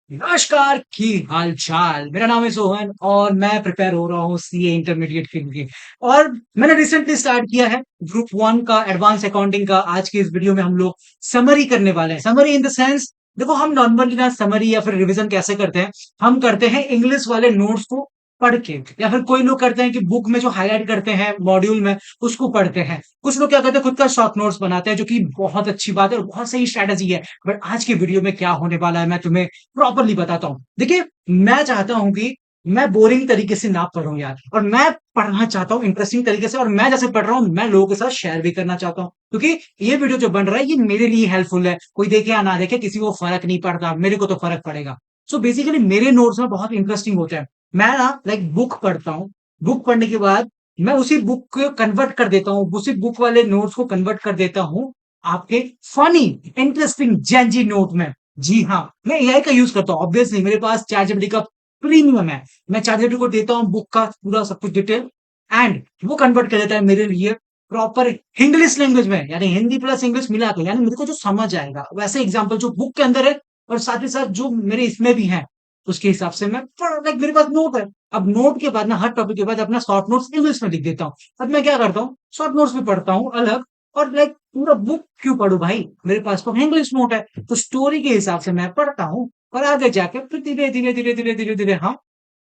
नमस्कार की हाल चाल। मेरा नाम है सोहन और मैं प्रिपेयर हो रहा हूँ सीए इंटरमीडिएट के लिए। और मैंने रिसेंटली स्टार्ट किया है ग्रुप वन का एडवांस अकाउंटिंग का। आज की इस वीडियो में हम लोग समरी करने वाले हैं। समरी इन द सेंस, देखो हम नॉर्मली ना समरी या फिर रिवीजन कैसे करते हैं, हम करते हैं इंग्लिश वाले नोट्स को पढ़ के, या फिर कोई लोग करते हैं कि बुक में जो हाईलाइट करते हैं मॉड्यूल में उसको पढ़ते हैं। कुछ लोग क्या करते हैं, खुद का शॉर्ट नोट्स बनाते हैं, जो कि बहुत अच्छी बात है और बहुत सही स्ट्रैटेजी है। बट आज की वीडियो में क्या होने वाला है मैं तुम्हें प्रॉपरली बताता हूँ। देखिए, मैं चाहता हूं कि मैं बोरिंग तरीके से ना पढूं यार, और मैं पढ़ना चाहता हूँ इंटरेस्टिंग तरीके से। और मैं जैसे पढ़ रहा हूँ मैं लोगों के साथ शेयर भी करना चाहता हूँ, क्योंकि ये वीडियो जो बन रहा है ये मेरे लिए हेल्पफुल है। कोई देखे या ना देखे, किसी को फर्क नहीं पड़ता, मेरे को तो फर्क पड़ेगा। सो बेसिकली मेरे नोट्स में बहुत इंटरेस्टिंग होते हैं। मैं ना लाइक बुक पढ़ता हूँ, बुक पढ़ने के बाद मैं उसी बुक को कन्वर्ट कर देता हूँ, उसी बुक वाले नोट्स को कन्वर्ट कर देता हूँ आपके फनी इंटरेस्टिंग जेनजी नोट में। जी हाँ, मैं एआई का यूज करता हूँ। ऑब्वियसली मेरे पास चैट जीपीटी का प्रीमियम है। मैं चैट जीपीटी को देता हूँ बुक का पूरा सब कुछ डिटेल, एंड वो कन्वर्ट कर देता है मेरे लिए प्रॉपर इंग्लिश लैंग्वेज में, यानी हिंदी प्लस इंग्लिश मिला के, यानी मेरे को जो समझ आएगा वैसे एग्जाम्पल जो बुक के अंदर है और साथ ही साथ जो मेरे इसमें भी है, उसके हिसाब से मैं लाइक मेरे पास नोट है। अब नोट के बाद ना, हर टॉपिक के बाद अपना शॉर्ट नोट्स इंग्लिश में लिख देता हूँ। अब मैं क्या करता हूँ, शॉर्ट नोट्स भी पढ़ता हूँ अलग, और लाइक पूरा बुक क्यों पढूं भाई, मेरे पास तो इंग्लिश नोट है। तो स्टोरी के हिसाब से मैं पढ़ता हूँ, और आगे जाके फिर धीरे धीरे धीरे धीरे धीरे धीरे हम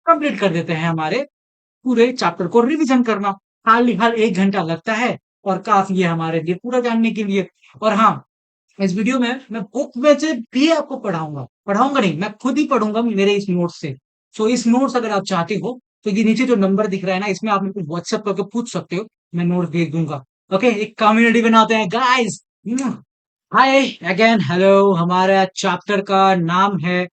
कंप्लीट कर देते हैं हमारे पूरे चैप्टर को रिवीजन करना। हाल 1 घंटा लगता है और काफी है हमारे लिए पूरा जानने के लिए। और हाँ, इस वीडियो में मैं बुक में से भी आपको पढ़ाऊंगा, पढ़ाऊंगा नहीं, मैं खुद ही पढ़ूंगा मेरे इस नोट से। सो इस नोट्स अगर आप चाहते हो तो ये नीचे जो नंबर दिख रहा है ना, इसमें आप मेरे को व्हाट्सएप करके पूछ सकते हो, मैं नोट्स भेज दूंगा। ओके, एक कम्युनिटी बनाते हैं गाइस। हाय अगेन, हेलो। हमारा चैप्टर का नाम है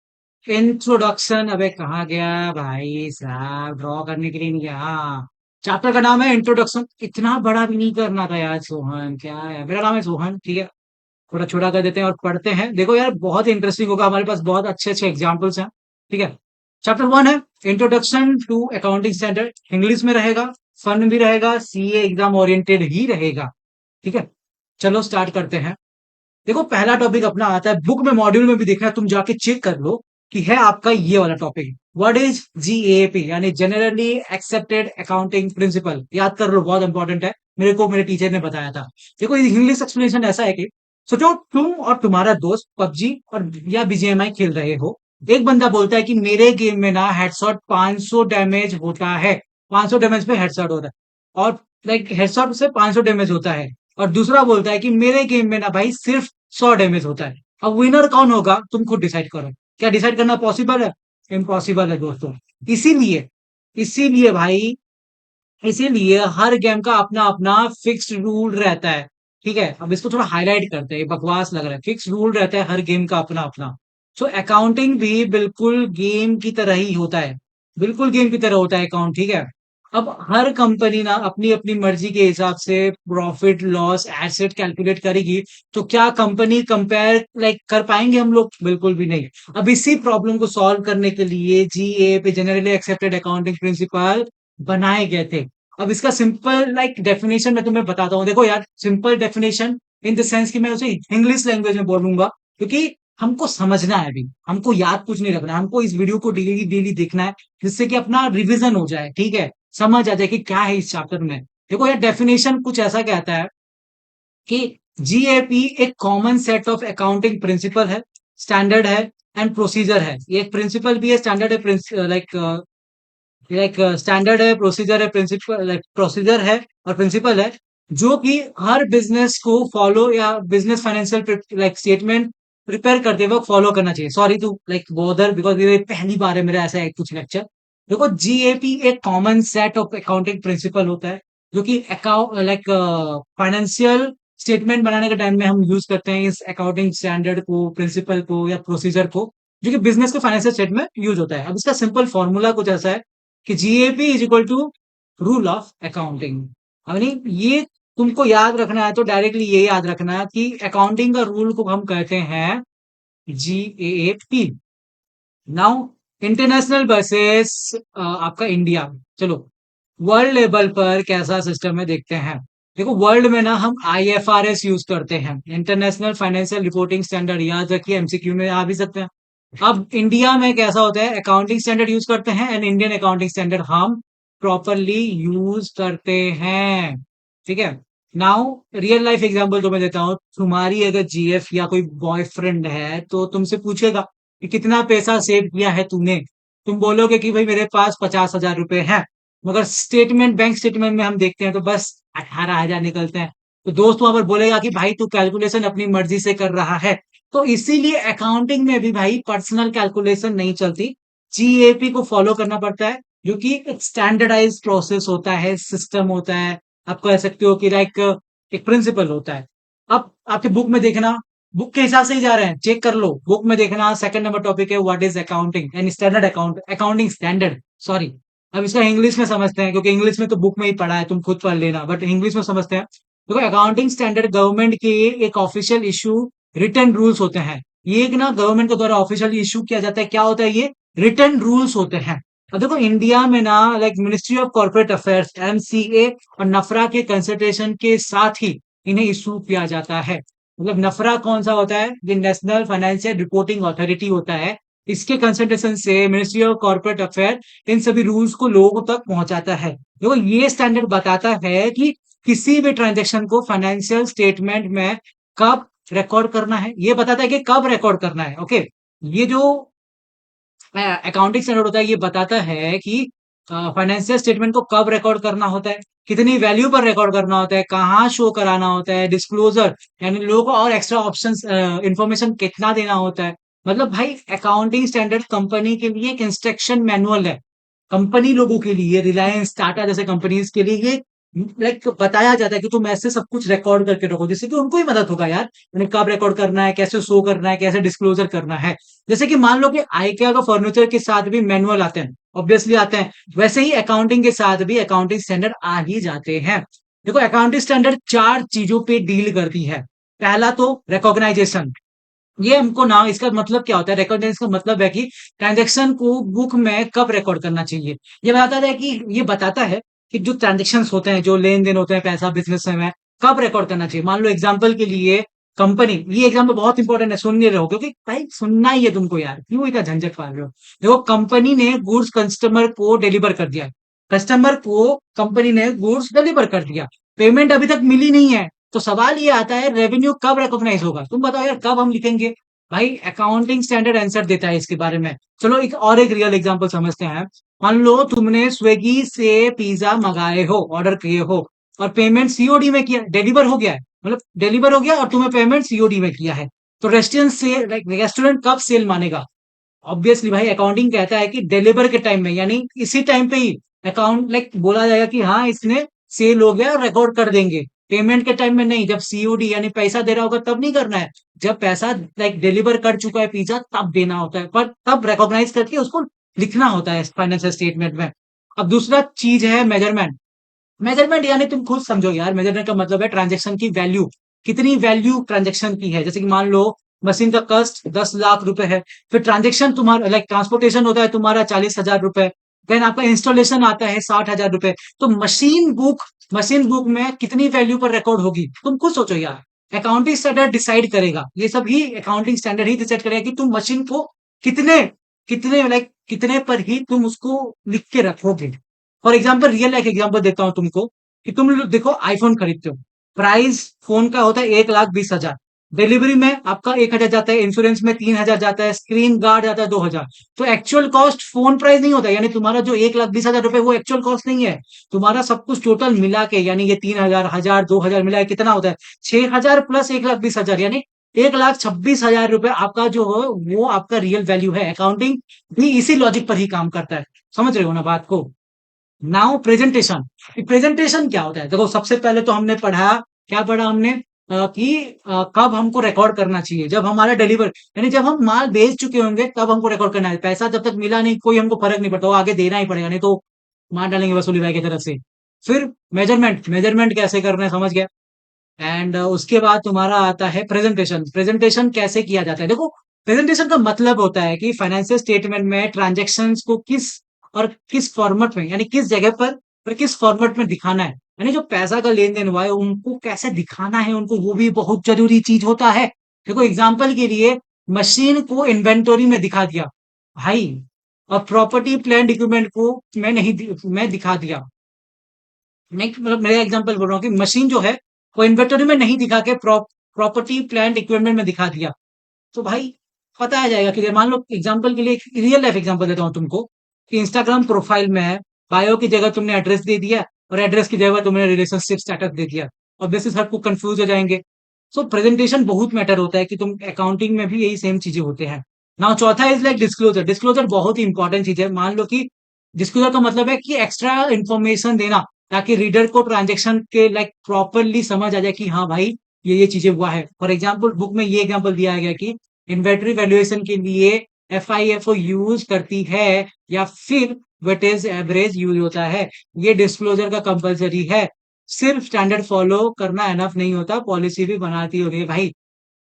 इंट्रोडक्शन। अबे कहाँ गया भाई साहब, ड्रॉ करने के लिए नहीं गया। हाँ, चैप्टर का नाम है इंट्रोडक्शन। इतना बड़ा भी नहीं करना था यार सोहन, क्या है, मेरा नाम है सोहन, ठीक है। थोड़ा छोटा कर देते हैं और पढ़ते हैं। देखो यार, बहुत इंटरेस्टिंग होगा, हमारे पास बहुत अच्छे अच्छे एग्जाम्पल्स हैं, ठीक है। चैप्टर वन है introduction to accounting standard. English में रहेगा, फन भी रहेगा, सीए एग्जाम ओरिएंटेड ही रहेगा, ठीक है। चलो स्टार्ट करते हैं। देखो, पहला टॉपिक अपना आता है, बुक में मॉड्यूल में भी देखना है, तुम जाके चेक कर लो कि है आपका ये वाला टॉपिक। व्हाट इज जीएपी, यानी जनरली एक्सेप्टेड अकाउंटिंग प्रिंसिपल। याद कर लो, बहुत इंपॉर्टेंट है, मेरे को मेरे टीचर ने बताया था। देखो, इंग्लिश एक्सप्लेनेशन ऐसा है कि सोचो तुम और तुम्हारा दोस्त पबजी और या बीजीएमआई खेल रहे हो। एक बंदा बोलता है कि मेरे गेम में ना हेडशॉट 500 डैमेज होता है, 500 डैमेज पे हेडशॉट होता है, और लाइक हेडशॉट से 500 डैमेज होता है। और दूसरा बोलता है कि मेरे गेम में ना भाई सिर्फ 100 डैमेज होता है। अब विनर कौन होगा तुम खुद डिसाइड करो। क्या डिसाइड करना पॉसिबल है? इम्पॉसिबल है दोस्तों। इसीलिए इसीलिए भाई, इसीलिए हर गेम का अपना अपना फिक्स्ड रूल रहता है, ठीक है। अब इसको थोड़ा हाईलाइट करते हैं, ये बकवास लग रहा है, फिक्स रूल रहता है हर गेम का अपना अपना। सो अकाउंटिंग भी बिल्कुल गेम की तरह ही होता है, बिल्कुल गेम की तरह होता है अकाउंट, ठीक है। अब हर कंपनी ना अपनी अपनी मर्जी के हिसाब से प्रॉफिट लॉस एसेट कैलकुलेट करेगी। तो क्या कंपनी कंपेयर लाइक कर पाएंगे हम लोग? बिल्कुल भी नहीं। अब इसी प्रॉब्लम को सॉल्व करने के लिए जीए पे जनरली एक्सेप्टेड अकाउंटिंग प्रिंसिपल बनाए गए थे। अब इसका सिंपल लाइक डेफिनेशन मैं तुम्हें बताता हूँ। देखो यार, simple definition in the sense कि मैं उसे इंग्लिश लैंग्वेज में बोलूंगा, क्योंकि हमको समझना है, अभी हमको याद कुछ नहीं रखना है, हमको इस वीडियो को डेली डेली देखना है, जिससे कि अपना रिवीजन हो जाए, ठीक है, समझ आ जाए कि क्या है इस चैप्टर में। देखो यार, डेफिनेशन कुछ ऐसा कहता है कि जीएपी एक common set of accounting principle है, स्टैंडर्ड है एंड प्रोसीजर है। ये एक प्रिंसिपल भी है, स्टैंडर्ड है, लाइक स्टैंडर्ड है, प्रोसीजर है, प्रिंसिपल लाइक प्रोसीजर है और प्रिंसिपल है, जो कि हर बिजनेस को फॉलो या business financial like statement prepare करते वक्त फॉलो करना चाहिए। Sorry to like bother, because ये पहली बार है मेरा ऐसा एक कुछ लेक्चर। देखो, जीएपी एक common set of accounting principal होता है, जो कि अकाउंट लाइक फाइनेंशियल स्टेटमेंट बनाने के टाइम में हम यूज करते हैं इस अकाउंटिंग स्टैंडर्ड को, प्रिंसिपल को या प्रोसीजर को, जो कि बिजनेस के फाइनेंशियल स्टेटमेंट यूज होता है। अब इसका सिंपल फॉर्मूला कुछ ऐसा है कि GAP is equal to rule of accounting. यानी ये तुमको याद रखना है, तो डायरेक्टली ये याद रखना है कि अकाउंटिंग का रूल को हम कहते हैं जीएपी। नाउ, इंटरनेशनल वर्सेस आपका इंडिया। चलो, वर्ल्ड लेवल पर कैसा सिस्टम है देखते हैं। देखो, वर्ल्ड में ना हम आईएफआरएस यूज करते हैं, इंटरनेशनल फाइनेंशियल रिपोर्टिंग स्टैंडर्ड। याद रखिए, एमसीक्यू में आ भी सकते हैं। अब इंडिया में कैसा होता है, अकाउंटिंग स्टैंडर्ड यूज करते हैं एंड इंडियन अकाउंटिंग स्टैंडर्ड हम प्रॉपरली यूज करते हैं। ठीक है। नाउ रियल लाइफ एग्जांपल जो मैं देता हूँ, तुम्हारी अगर जीएफ या कोई बॉयफ्रेंड है तो तुमसे पूछेगा कि कितना पैसा सेव किया है तूने। तुम बोलोगे कि भाई मेरे पास 50,000 रुपए है, मगर स्टेटमेंट, बैंक स्टेटमेंट में हम देखते हैं तो बस 18,000 निकलते हैं। तो दोस्त वहां पर बोलेगा कि भाई तू कैलकुलेशन अपनी मर्जी से कर रहा है। तो इसीलिए अकाउंटिंग में भी भाई पर्सनल कैलकुलेशन नहीं चलती, जीएपी को फॉलो करना पड़ता है, जो कि एक स्टैंडर्डाइज प्रोसेस होता है, सिस्टम होता है। आप कह सकते हो कि लाइक एक प्रिंसिपल होता है। अब आपके बुक में देखना, बुक के हिसाब से ही जा रहे हैं, चेक कर लो बुक में देखना। सेकंड नंबर टॉपिक है what is accounting and standard account, accounting standard, sorry. अब इसका इंग्लिश में समझते हैं, क्योंकि इंग्लिश में तो बुक में ही पढ़ा है, तुम खुद पढ़ लेना, बट इंग्लिश में समझते हैं। देखो अकाउंटिंग स्टैंडर्ड गवर्नमेंट के एक ऑफिशियल इशू रिटर्न रूल्स होते हैं। ये एक ना गवर्नमेंट के द्वारा ऑफिशियली इशू किया जाता है। क्या होता है ये? रिटर्न रूल्स होते हैं। अब देखो इंडिया में ना like ministry of corporate affairs MCA और नफरा के कंसल्टेशन के साथ ही इन्हें इशू किया जाता है। मतलब नफरा कौन सा होता है? ये नेशनल फाइनेंशियल रिपोर्टिंग अथॉरिटी होता है। इसके कंसल्टेशन से मिनिस्ट्री ऑफ कॉर्पोरेट अफेयर इन सभी रूल्स को लोगों तक पहुंचाता है। देखो ये स्टैंडर्ड बताता है कि किसी भी ट्रांजेक्शन को फाइनेंशियल स्टेटमेंट में कब रिकॉर्ड करना है, ये बताता है कि कब रिकॉर्ड करना है। ओके। ये जो अकाउंटिंग स्टैंडर्ड होता है ये बताता है कि फाइनेंशियल स्टेटमेंट को कब रिकॉर्ड करना होता है, कितनी वैल्यू पर रिकॉर्ड करना होता है, कहाँ शो कराना होता है, डिस्क्लोजर यानी लोगों को और एक्स्ट्रा ऑप्शंस इंफॉर्मेशन कितना देना होता है। मतलब भाई अकाउंटिंग स्टैंडर्ड कंपनी के लिए एक इंस्ट्रक्शन मैनुअल है। कंपनी लोगों के लिए, रिलायंस, टाटा जैसे कंपनीज के लिए ये लाइक बताया जाता है कि तुम ऐसे सब कुछ रिकॉर्ड करके रखो, जिससे कि उनको ही मदद होगा यार, उन्हें कब रिकॉर्ड करना है, कैसे शो करना है, कैसे डिस्क्लोजर करना है। जैसे कि मान लो कि आइकिया का फर्नीचर के साथ भी मैनुअल आते हैं, ऑब्वियसली आते हैं, वैसे ही अकाउंटिंग के साथ भी अकाउंटिंग स्टैंडर्ड आ ही जाते हैं। देखो अकाउंटिंग स्टैंडर्ड चार चीजों पे डील करती है। पहला तो रिकॉग्नाइजेशन। ये हमको ना, इसका मतलब क्या होता है? रिकॉर्डेंस का मतलब है कि ट्रांजैक्शन को बुक में कब रिकॉर्ड करना चाहिए। ये बताता है कि ये बताता है कि जो ट्रांजेक्शन होते हैं, जो लेन देन होते हैं पैसा बिजनेस में, कब रिकॉर्ड करना चाहिए। मान लो एग्जाम्पल के लिए कंपनी, ये एग्जाम्पल बहुत इंपॉर्टेंट है, सुन नहीं रहे हो क्योंकि भाई सुनना ही है तुमको यार, क्यों इतना झंझट पा रहे हो। देखो कंपनी ने गुड्स कस्टमर को डिलीवर कर दिया, कस्टमर को कंपनी ने गुड्स डिलीवर कर दिया, पेमेंट अभी तक मिली नहीं है। तो सवाल ये आता है रेवेन्यू कब रिकॉग्नाइज होगा? तुम बताओ यार कब हम लिखेंगे? भाई अकाउंटिंग स्टैंडर्ड आंसर देता है इसके बारे में। चलो एक और एक रियल एग्जांपल समझते हैं। मान लो तुमने स्विगी से पिज्जा मंगाए हो, ऑर्डर किए हो, और पेमेंट सीओडी में किया, डिलीवर हो गया है, मतलब डिलीवर हो गया और तुम्हें पेमेंट सीओडी में किया है। तो रेस्टोरेंट से रेस्टोरेंट कब सेल मानेगा? ऑब्वियसली भाई अकाउंटिंग कहता है कि डिलीवर के टाइम में, यानी इसी टाइम पे ही अकाउंट लाइक बोला जाएगा कि हाँ इसने सेल हो गया और रिकॉर्ड कर देंगे। पेमेंट के टाइम में नहीं, जब सीओडी यानी पैसा दे रहा होगा तब नहीं करना है। जब पैसा लाइक डिलीवर कर चुका है पिज्जा तब देना होता है, पर तब रिकॉग्नाइज करके उसको लिखना होता है फाइनेंशियल स्टेटमेंट में। अब दूसरा चीज है मेजरमेंट। मेजरमेंट यानी तुम खुद समझो यार, मेजरमेंट का मतलब है ट्रांजेक्शन की वैल्यू, कितनी वैल्यू ट्रांजेक्शन की है। जैसे कि मान लो मशीन का कॉस्ट 10 लाख रुपए है, फिर ट्रांजेक्शन तुम्हारा लाइक ट्रांसपोर्टेशन होता है तुम्हारा 40,000 रुपए, देन आपका इंस्टॉलेशन आता है 60,000 रुपए। तो मशीन बुक में कितनी वैल्यू पर रिकॉर्ड होगी, तुम खुद सोचो यार। अकाउंटिंग स्टैंडर्ड डिसाइड करेगा, ये सब ही अकाउंटिंग स्टैंडर्ड ही डिसाइड करेगा कि तुम मशीन को कितने कितने लाइक कितने पर ही तुम उसको लिख के रखोगे। For example real life example देता हूं तुमको, कि तुम लोग देखो आईफोन खरीदते हो, प्राइस फोन का होता है 1,20,000, डिलीवरी में आपका 1,000 जाता है, इंश्योरेंस में 3,000 जाता है, स्क्रीन गार्ड जाता है 2,000। तो एक्चुअल कॉस्ट फोन प्राइस नहीं होता, यानी तुम्हारा जो 1,20,000 रुपए वो एक्चुअल कॉस्ट नहीं है। तुम्हारा सब कुछ टोटल मिला के, यानी ये 3,000, 1,000, 2,000 मिला के कितना होता है? 6,000 प्लस 1,20,000, यानी 1,26,000 रुपए आपका जो हो वो आपका रियल वैल्यू है। अकाउंटिंग भी इसी लॉजिक पर ही काम करता है। समझ रहे हो ना बात को? Now presentation. प्रेजेंटेशन क्या होता है? देखो सबसे पहले तो हमने पढ़ा, क्या पढ़ा हमने? कि कब हमको रिकॉर्ड करना चाहिए, जब हमारा डिलीवर यानी जब हम माल बेच चुके होंगे तब हमको रिकॉर्ड करना है। पैसा जब तक मिला नहीं कोई हमको फर्क नहीं पड़ता, वो आगे देना ही पड़ेगा, नहीं तो मार डालेंगे वसूली भाई की तरफ से। फिर मेजरमेंट, मेजरमेंट कैसे करना है समझ गया। एंड उसके बाद तुम्हारा आता है प्रेजेंटेशन। प्रेजेंटेशन कैसे किया जाता है? देखो प्रेजेंटेशन का मतलब होता है कि फाइनेंशियल स्टेटमेंट में ट्रांजेक्शन्स को किस और किस फॉर्मेट में, यानी किस जगह पर और किस फॉर्मेट में दिखाना है, यानी जो पैसा का लेन देन हुआ है उनको कैसे दिखाना है उनको, वो भी बहुत जरूरी चीज होता है। देखो एग्जाम्पल के लिए मशीन को इन्वेंटरी में दिखा दिया भाई, और प्रॉपर्टी प्लांट इक्विपमेंट को मैं दिखा दिया। मैं मतलब मेरा एग्जांपल बोल रहा हूँ कि मशीन जो है वो इन्वेंटरी में नहीं दिखा के प्रॉपर्टी प्लांट इक्विपमेंट में दिखा दिया, तो भाई पता आ जाएगा कि मान लो एग्जांपल के लिए एक रियल लाइफ एग्जांपल देता हूँ तुमको कि इंस्टाग्राम प्रोफाइल में है, बायो की जगह तुमने एड्रेस दे दिया और एड्रेस की जगह तुमने रिलेशनशिप स्टेटस दे दिया, ऑब्वियसली सबको कंफ्यूज हो जाएंगे। सो प्रेजेंटेशन बहुत मैटर होता है कि तुम अकाउंटिंग में भी यही सेम चीजें होते हैं। नाउ चौथा इज लाइक डिस्क्लोजर। डिस्क्लोजर बहुत ही इंपॉर्टेंट चीज है। मान लो कि डिस्क्लोजर का मतलब है कि एक्स्ट्रा इन्फॉर्मेशन देना ताकि रीडर को ट्रांजेक्शन के लाइक प्रॉपरली समझ आ जाए कि हाँ भाई ये चीजें हुआ है। फॉर एग्जाम्पल बुक में ये एग्जाम्पल दिया गया कि इन्वेंटरी वैल्यूएशन के लिए एफआईएफओ यूज करती है या फिर वेटेज एवरेज यूज होता है, ये डिस्क्लोजर का कंपलसरी है। सिर्फ स्टैंडर्ड फॉलो करना एनफ नहीं होता, पॉलिसी भी बनाती होगी भाई।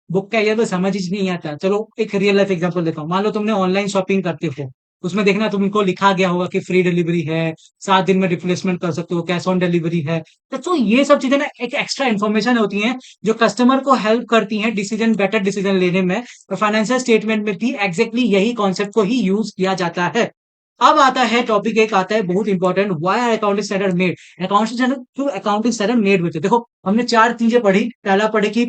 बुक का ये तो समझ ही नहीं आता। चलो एक रियल लाइफ एग्जांपल देता हूँ। मान लो तुमने ऑनलाइन शॉपिंग करते हो, उसमें देखना तुमको लिखा गया होगा कि फ्री डिलीवरी है, 7 दिन में रिप्लेसमेंट कर सकते हो, कैश ऑन डिलीवरी है। तो ये सब चीजें ना एक एक्स्ट्रा इन्फॉर्मेशन होती हैं जो कस्टमर को हेल्प करती हैं डिसीजन बेटर डिसीजन लेने में। और फाइनेंशियल स्टेटमेंट में भी एग्जैक्टली यही कॉन्सेप्ट को ही यूज किया जाता है। अब आता है टॉपिक, एक आता है बहुत important, why are accounting standard made. Accounting standard क्यों अकाउंटिंग स्टैंडर्ड मेड हुए थे? देखो हमने 4 चीजें पढ़ी। पहला पढ़े कि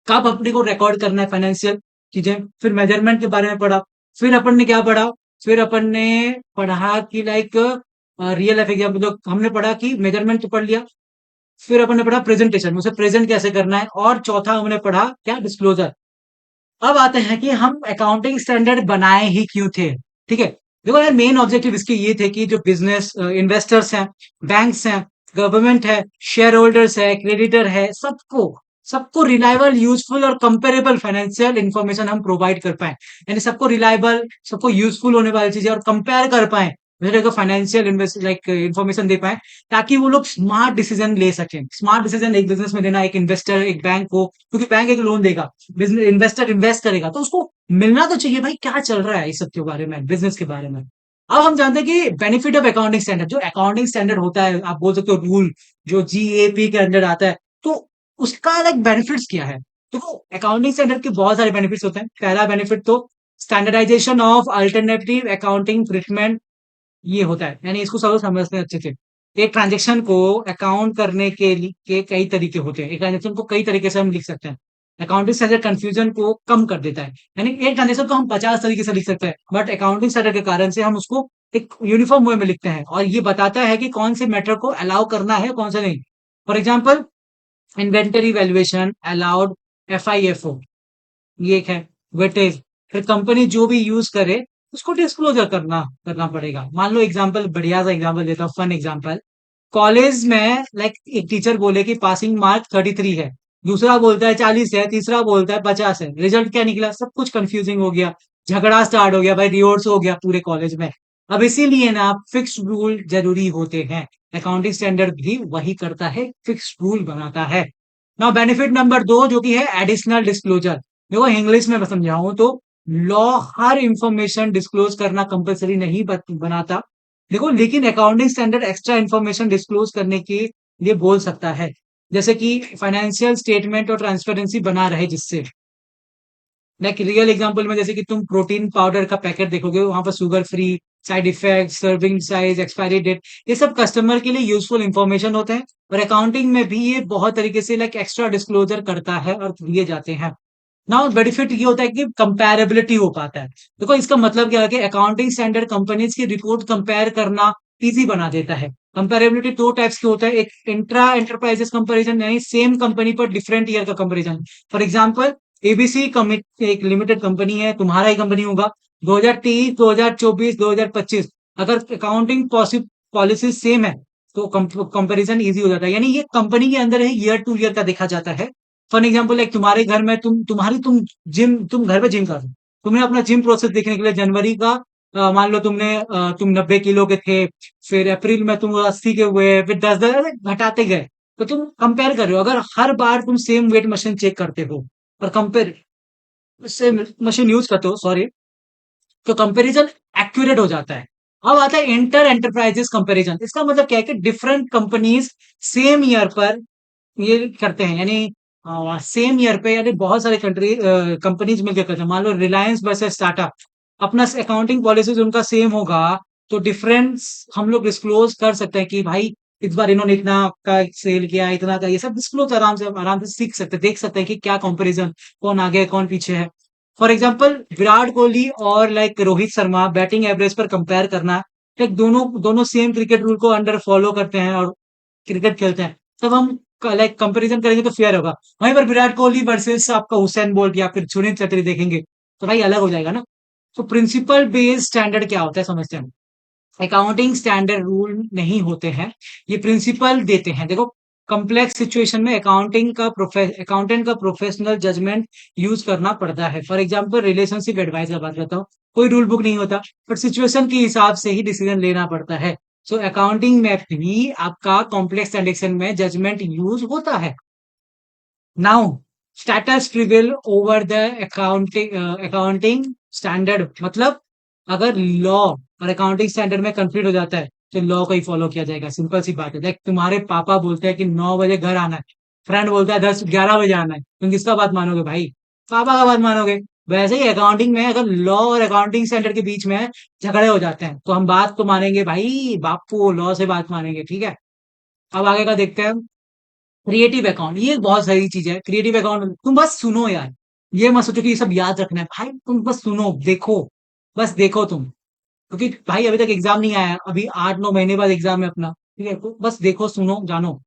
कब अपने को रिकॉर्ड करना है फाइनेंशियल चीजें, फिर मेजरमेंट के बारे में पढ़ा, फिर अपन ने क्या पढ़ा, फिर अपन ने पढ़ा कि लाइक रियल लाइफ एग्जाम्पल जो हमने पढ़ा कि मेजरमेंट तो पढ़ लिया, फिर अपन ने पढ़ा प्रेजेंटेशन, उसे प्रेजेंट कैसे करना है, और चौथा हमने पढ़ा क्या, डिस्क्लोजर। अब आते हैं कि हम अकाउंटिंग स्टैंडर्ड बनाए ही क्यों थे। ठीक है, देखो यार मेन ऑब्जेक्टिव इसके ये थे कि जो बिजनेस इन्वेस्टर्स हैं, बैंक्स हैं, गवर्नमेंट है, शेयर होल्डर्स है, क्रेडिटर है, सबको सबको रिलायबल, यूजफुल और कंपेरेबल फाइनेंशियल इंफॉर्मेशन हम प्रोवाइड कर पाए। यानी सबको रिलायबल, सबको यूजफुल होने वाली चीजें और कंपेयर कर पाए, फाइनेंशियल इन्वेस्ट लाइक इंफॉर्मेशन दे पाए, ताकि वो लोग स्मार्ट डिसीजन ले सकें। स्मार्ट डिसीजन एक बिजनेस में लेना, एक इन्वेस्टर, एक बैंक को, क्योंकि बैंक एक लोन देगा, बिजनेस इन्वेस्टर इन्वेस्ट करेगा, तो उसको मिलना तो चाहिए भाई क्या चल रहा है इस सब के बारे में, बिजनेस के बारे में। अब हम जानते हैं कि बेनिफिट ऑफ अकाउंटिंग स्टैंडर्ड, जो अकाउंटिंग स्टैंडर्ड होता है, आप बोल सकते हो रूल, जो जीएपी के अंडर आता है, तो उसका लाइक बेनिफिट्स क्या है? तो अकाउंटिंग स्टैंडर्ड के बहुत सारे बेनिफिट्स होते हैं। पहला बेनिफिट तो standardisation of alternative accounting treatment, ये होता है। यानी इसको सब समझते हैं अच्छे से। एक ट्रांजेक्शन को अकाउंट करने के कई तरीके होते हैं। एक ट्रांजेक्शन को कई तरीके से हम लिख सकते हैं। अकाउंटिंग स्टैंडर्ड कंफ्यूजन को कम कर देता है। यानी एक ट्रांजेक्शन को हम 50 तरीके से लिख सकते हैं, बट अकाउंटिंग स्टैंडर्ड के कारण से हम उसको एक यूनिफॉर्म वे में लिखते हैं, और ये बताता है कि कौन से मैटर को अलाउ करना है, कौन सा नहीं। For example inventory valuation allowed, FIFO ये एक है, वेटेज। फिर कंपनी जो भी यूज करे उसको डिस्क्लोजर करना करना पड़ेगा। मान लो एग्जांपल, बढ़िया सा एग्जांपल देता हूँ, फन एग्जांपल। कॉलेज में लाइक एक टीचर बोले कि पासिंग मार्क 33 है, दूसरा बोलता है 40 है, तीसरा बोलता है 50 है, रिजल्ट क्या निकला? सब कुछ कंफ्यूजिंग हो गया, झगड़ा स्टार्ट हो गया भाई, रिवोर्स हो गया पूरे कॉलेज में। अब इसीलिए ना फिक्स रूल जरूरी होते हैं। अकाउंटिंग स्टैंडर्ड भी वही करता है, फिक्स रूल बनाता है। नाउ बेनिफिट नंबर 2 जो कि है एडिशनल डिस्क्लोजर। देखो इंग्लिश में समझाऊं तो लॉ हर इंफॉर्मेशन डिस्क्लोज करना कंपलसरी नहीं बनाता। देखो लेकिन accounting standard extra information disclose करने के लिए बोल सकता है, जैसे कि फाइनेंशियल स्टेटमेंट और ट्रांसपेरेंसी बना रहे जिससे। लाइक रियल एग्जांपल में जैसे कि तुम प्रोटीन पाउडर का पैकेट देखोगे, वहां पर sugar free, side effect, serving size, expiry date, ये सब कस्टमर के लिए यूजफुल इंफॉर्मेशन होते हैं। और अकाउंटिंग में भी ये बहुत तरीके से लाइक एक्स्ट्रा डिस्क्लोजर करता है और दिए जाते हैं। नाउ बेनिफिट ये होता है कि कंपैरेबिलिटी हो पाता है। देखो इसका मतलब क्या है कि अकाउंटिंग स्टैंडर्ड कंपनीज की रिपोर्ट कंपेयर करना इजी बना देता है। कंपैरेबिलिटी 2 टाइप्स के होता है, एक इंट्रा एंटरप्राइजेस कंपैरिजन, यानी सेम कंपनी पर डिफरेंट ईयर का कंपैरिजन। फॉर एग्जांपल एबीसी एक लिमिटेड कंपनी है, तुम्हारा ही कंपनी होगा, 2023, 2024, 2025, अगर अकाउंटिंग पॉलिसी सेम है तो कंपैरिजन इजी हो जाता है। यानी ये कंपनी के अंदर है, ईयर टू ईयर का देखा जाता है। फॉर एग्जाम्पल लाइक तुम्हारे घर में तुम घर पे जिम कर रहे हो, तुम्हें अपना जिम प्रोसेस देखने के लिए जनवरी का मान लो तुम 90 किलो के थे, फिर अप्रैल में तुम 80 के हुए, फिर 10 10 घटाते गए, तो तुम कंपेयर कर रहे हो। अगर हर बार तुम सेम वेट मशीन चेक करते हो और कंपेयर सेम मशीन यूज करते हो, सॉरी, तो कंपैरिजन एक्यूरेट हो जाता है। अब आता है इंटर एंटरप्राइजेस कंपैरिजन। इसका मतलब क्या है कि डिफरेंट कंपनीज सेम ईयर पर ये करते हैं, यानी सेम ईयर पे, यानी बहुत सारे कंपनीज मिलकर करते हैं। मान लो रिलायंस वर्सेस टाटा, अपना अकाउंटिंग पॉलिसीज उनका सेम होगा, तो डिफरेंस हम लोग डिस्क्लोज कर सकते हैं कि भाई इस बार इन्होंने इतना का सेल किया, इतना का, ये सब डिस्क्लोज आराम से सीख सकते हैं, देख सकते हैं कि क्या कंपैरिजन, कौन आगे है कौन पीछे है। फॉर एग्जाम्पल विराट कोहली और like Rohit Sharma batting average पर कंपेयर करना, लाइक दोनों दोनों सेम क्रिकेट रूल को अंडर फॉलो करते हैं और क्रिकेट खेलते हैं, तब हम लाइक कंपैरिजन करेंगे तो फेयर होगा। वहीं पर विराट कोहली वर्सेस आपका हुसैन बोल्ट या फिर सुनील छेत्री देखेंगे तो भाई अलग हो जाएगा ना। तो प्रिंसिपल बेस्ड स्टैंडर्ड क्या होता है समझते हैं। अकाउंटिंग स्टैंडर्ड रूल नहीं होते हैं, ये प्रिंसिपल देते हैं। देखो, कॉम्प्लेक्स सिचुएशन में अकाउंटेंट का प्रोफेशनल जजमेंट यूज करना पड़ता है। फॉर एग्जांपल रिलेशनशिप एडवाइस का बात करता हूँ, कोई रूल बुक नहीं होता, बट सिचुएशन के हिसाब से ही डिसीजन लेना पड़ता है। सो अकाउंटिंग में भी आपका कॉम्प्लेक्स ट्रांजेक्शन में जजमेंट यूज होता है। Now status prevail over the accounting standard, मतलब अगर लॉ और अकाउंटिंग स्टैंडर्ड में कंफ्लिक्ट हो जाता है तो लॉ को ही फॉलो किया जाएगा। सिंपल सी बात है। लाइक तुम्हारे पापा बोलते हैं कि 9 बजे घर आना है, फ्रेंड बोलता है 10-11 बजे आना है, तुम किसका बात मानोगे भाई? पापा का बात मानोगे। वैसे ही अकाउंटिंग में अगर लॉ और अकाउंटिंग स्टैंडर्ड के बीच में झगड़े हो जाते हैं तो हम बात तो मानेंगे भाई, बापू लॉ से बात मानेंगे, ठीक है। अब आगे का देखते हैं। क्रिएटिव अकाउंट, ये बहुत सही चीज है। क्रिएटिव अकाउंट, तुम बस सुनो यार, ये मत सोचो कि ये सब याद रखना है भाई, तुम बस सुनो, देखो, बस देखो तुम, क्योंकि भाई अभी तक एग्जाम नहीं आया, अभी 8-9 महीने बाद एग्जाम है अपना, ठीक है। तो बस देखो सुनो जानो।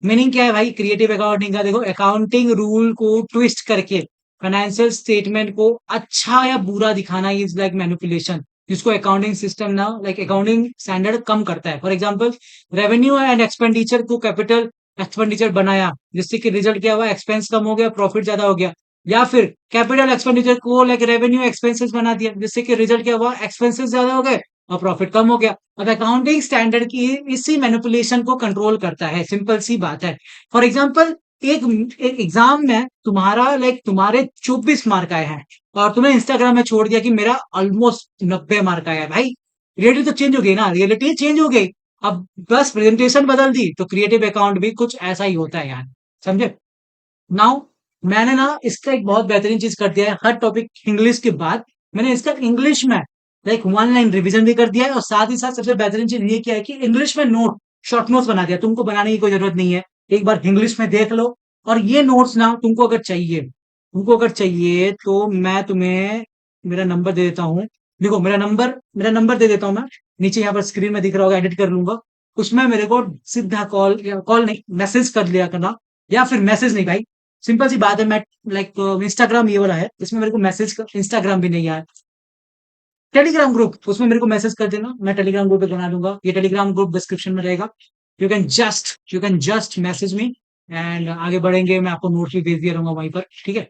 मीनिंग क्या है भाई क्रिएटिव अकाउंटिंग का? देखो, अकाउंटिंग रूल को ट्विस्ट करके फाइनेंशियल स्टेटमेंट को अच्छा या बुरा दिखाना इज लाइक मैनिपुलेशन, जिसको अकाउंटिंग सिस्टम ना लाइक अकाउंटिंग स्टैंडर्ड कम करता है। For example, revenue and expenditure को कैपिटल एक्सपेंडिचर बनाया, जिससे कि रिजल्ट क्या हुआ, एक्सपेंस कम हो गया, प्रॉफिट ज्यादा हो गया। या फिर कैपिटल एक्सपेंडिचर को लाइक रेवेन्यू एक्सपेंसेस बना दिया, जिससे कि रिजल्ट क्या हुआ, एक्सपेंसेस ज्यादा हो गए और प्रॉफिट कम हो गया। अब अकाउंटिंग स्टैंडर्ड की इसी मैनिपुलेशन को कंट्रोल करता है, सिंपल सी बात है। फॉर एग्जाम्पल, एक एग्जाम में तुम्हारा लाइक तुम्हारे 24 मार्क आए हैं और तुमने इंस्टाग्राम में छोड़ दिया कि मेरा ऑलमोस्ट 90 मार्क आया है, भाई रियलिटी तो चेंज हो गई ना, रियलिटी चेंज हो गई। अब बस प्रेजेंटेशन बदल दी, तो क्रिएटिव अकाउंट भी कुछ ऐसा ही होता है यार, समझे। नाउ मैंने ना इसका एक बहुत बेहतरीन चीज कर दिया है, हर टॉपिक इंग्लिश के बाद मैंने इसका इंग्लिश में लाइक 1 लाइन रिवीजन भी कर दिया है, और साथ ही साथ सबसे बेहतरीन चीज ये किया है कि इंग्लिश में नोट, शॉर्ट नोट्स बना दिया। तुमको बनाने की कोई जरूरत नहीं है, एक बार इंग्लिश में देख लो। और ये नोट्स ना तुमको अगर चाहिए तो मैं तुम्हें मेरा नंबर दे देता हूँ। देखो, मेरा नंबर दे देता हूँ मैं, नीचे यहाँ पर स्क्रीन में दिख रहा होगा, एडिट कर लूंगा। उसमें मेरे को सीधा कॉल, या कॉल नहीं, मैसेज कर लिया करना, या फिर मैसेज नहीं भाई, सिंपल सी बात है। मैं लाइक इंस्टाग्राम ये वाला है, इसमें मेरे को मैसेज, इंस्टाग्राम भी नहीं यार, टेलीग्राम ग्रुप, उसमें मेरे को मैसेज कर देना, मैं टेलीग्राम ग्रुप पे बना दूंगा। ये टेलीग्राम ग्रुप डिस्क्रिप्शन में रहेगा। You can just message me, and आगे बढ़ेंगे, मैं आपको नोट्स भी भेज दिया रहूंगा वहीं पर, ठीक है।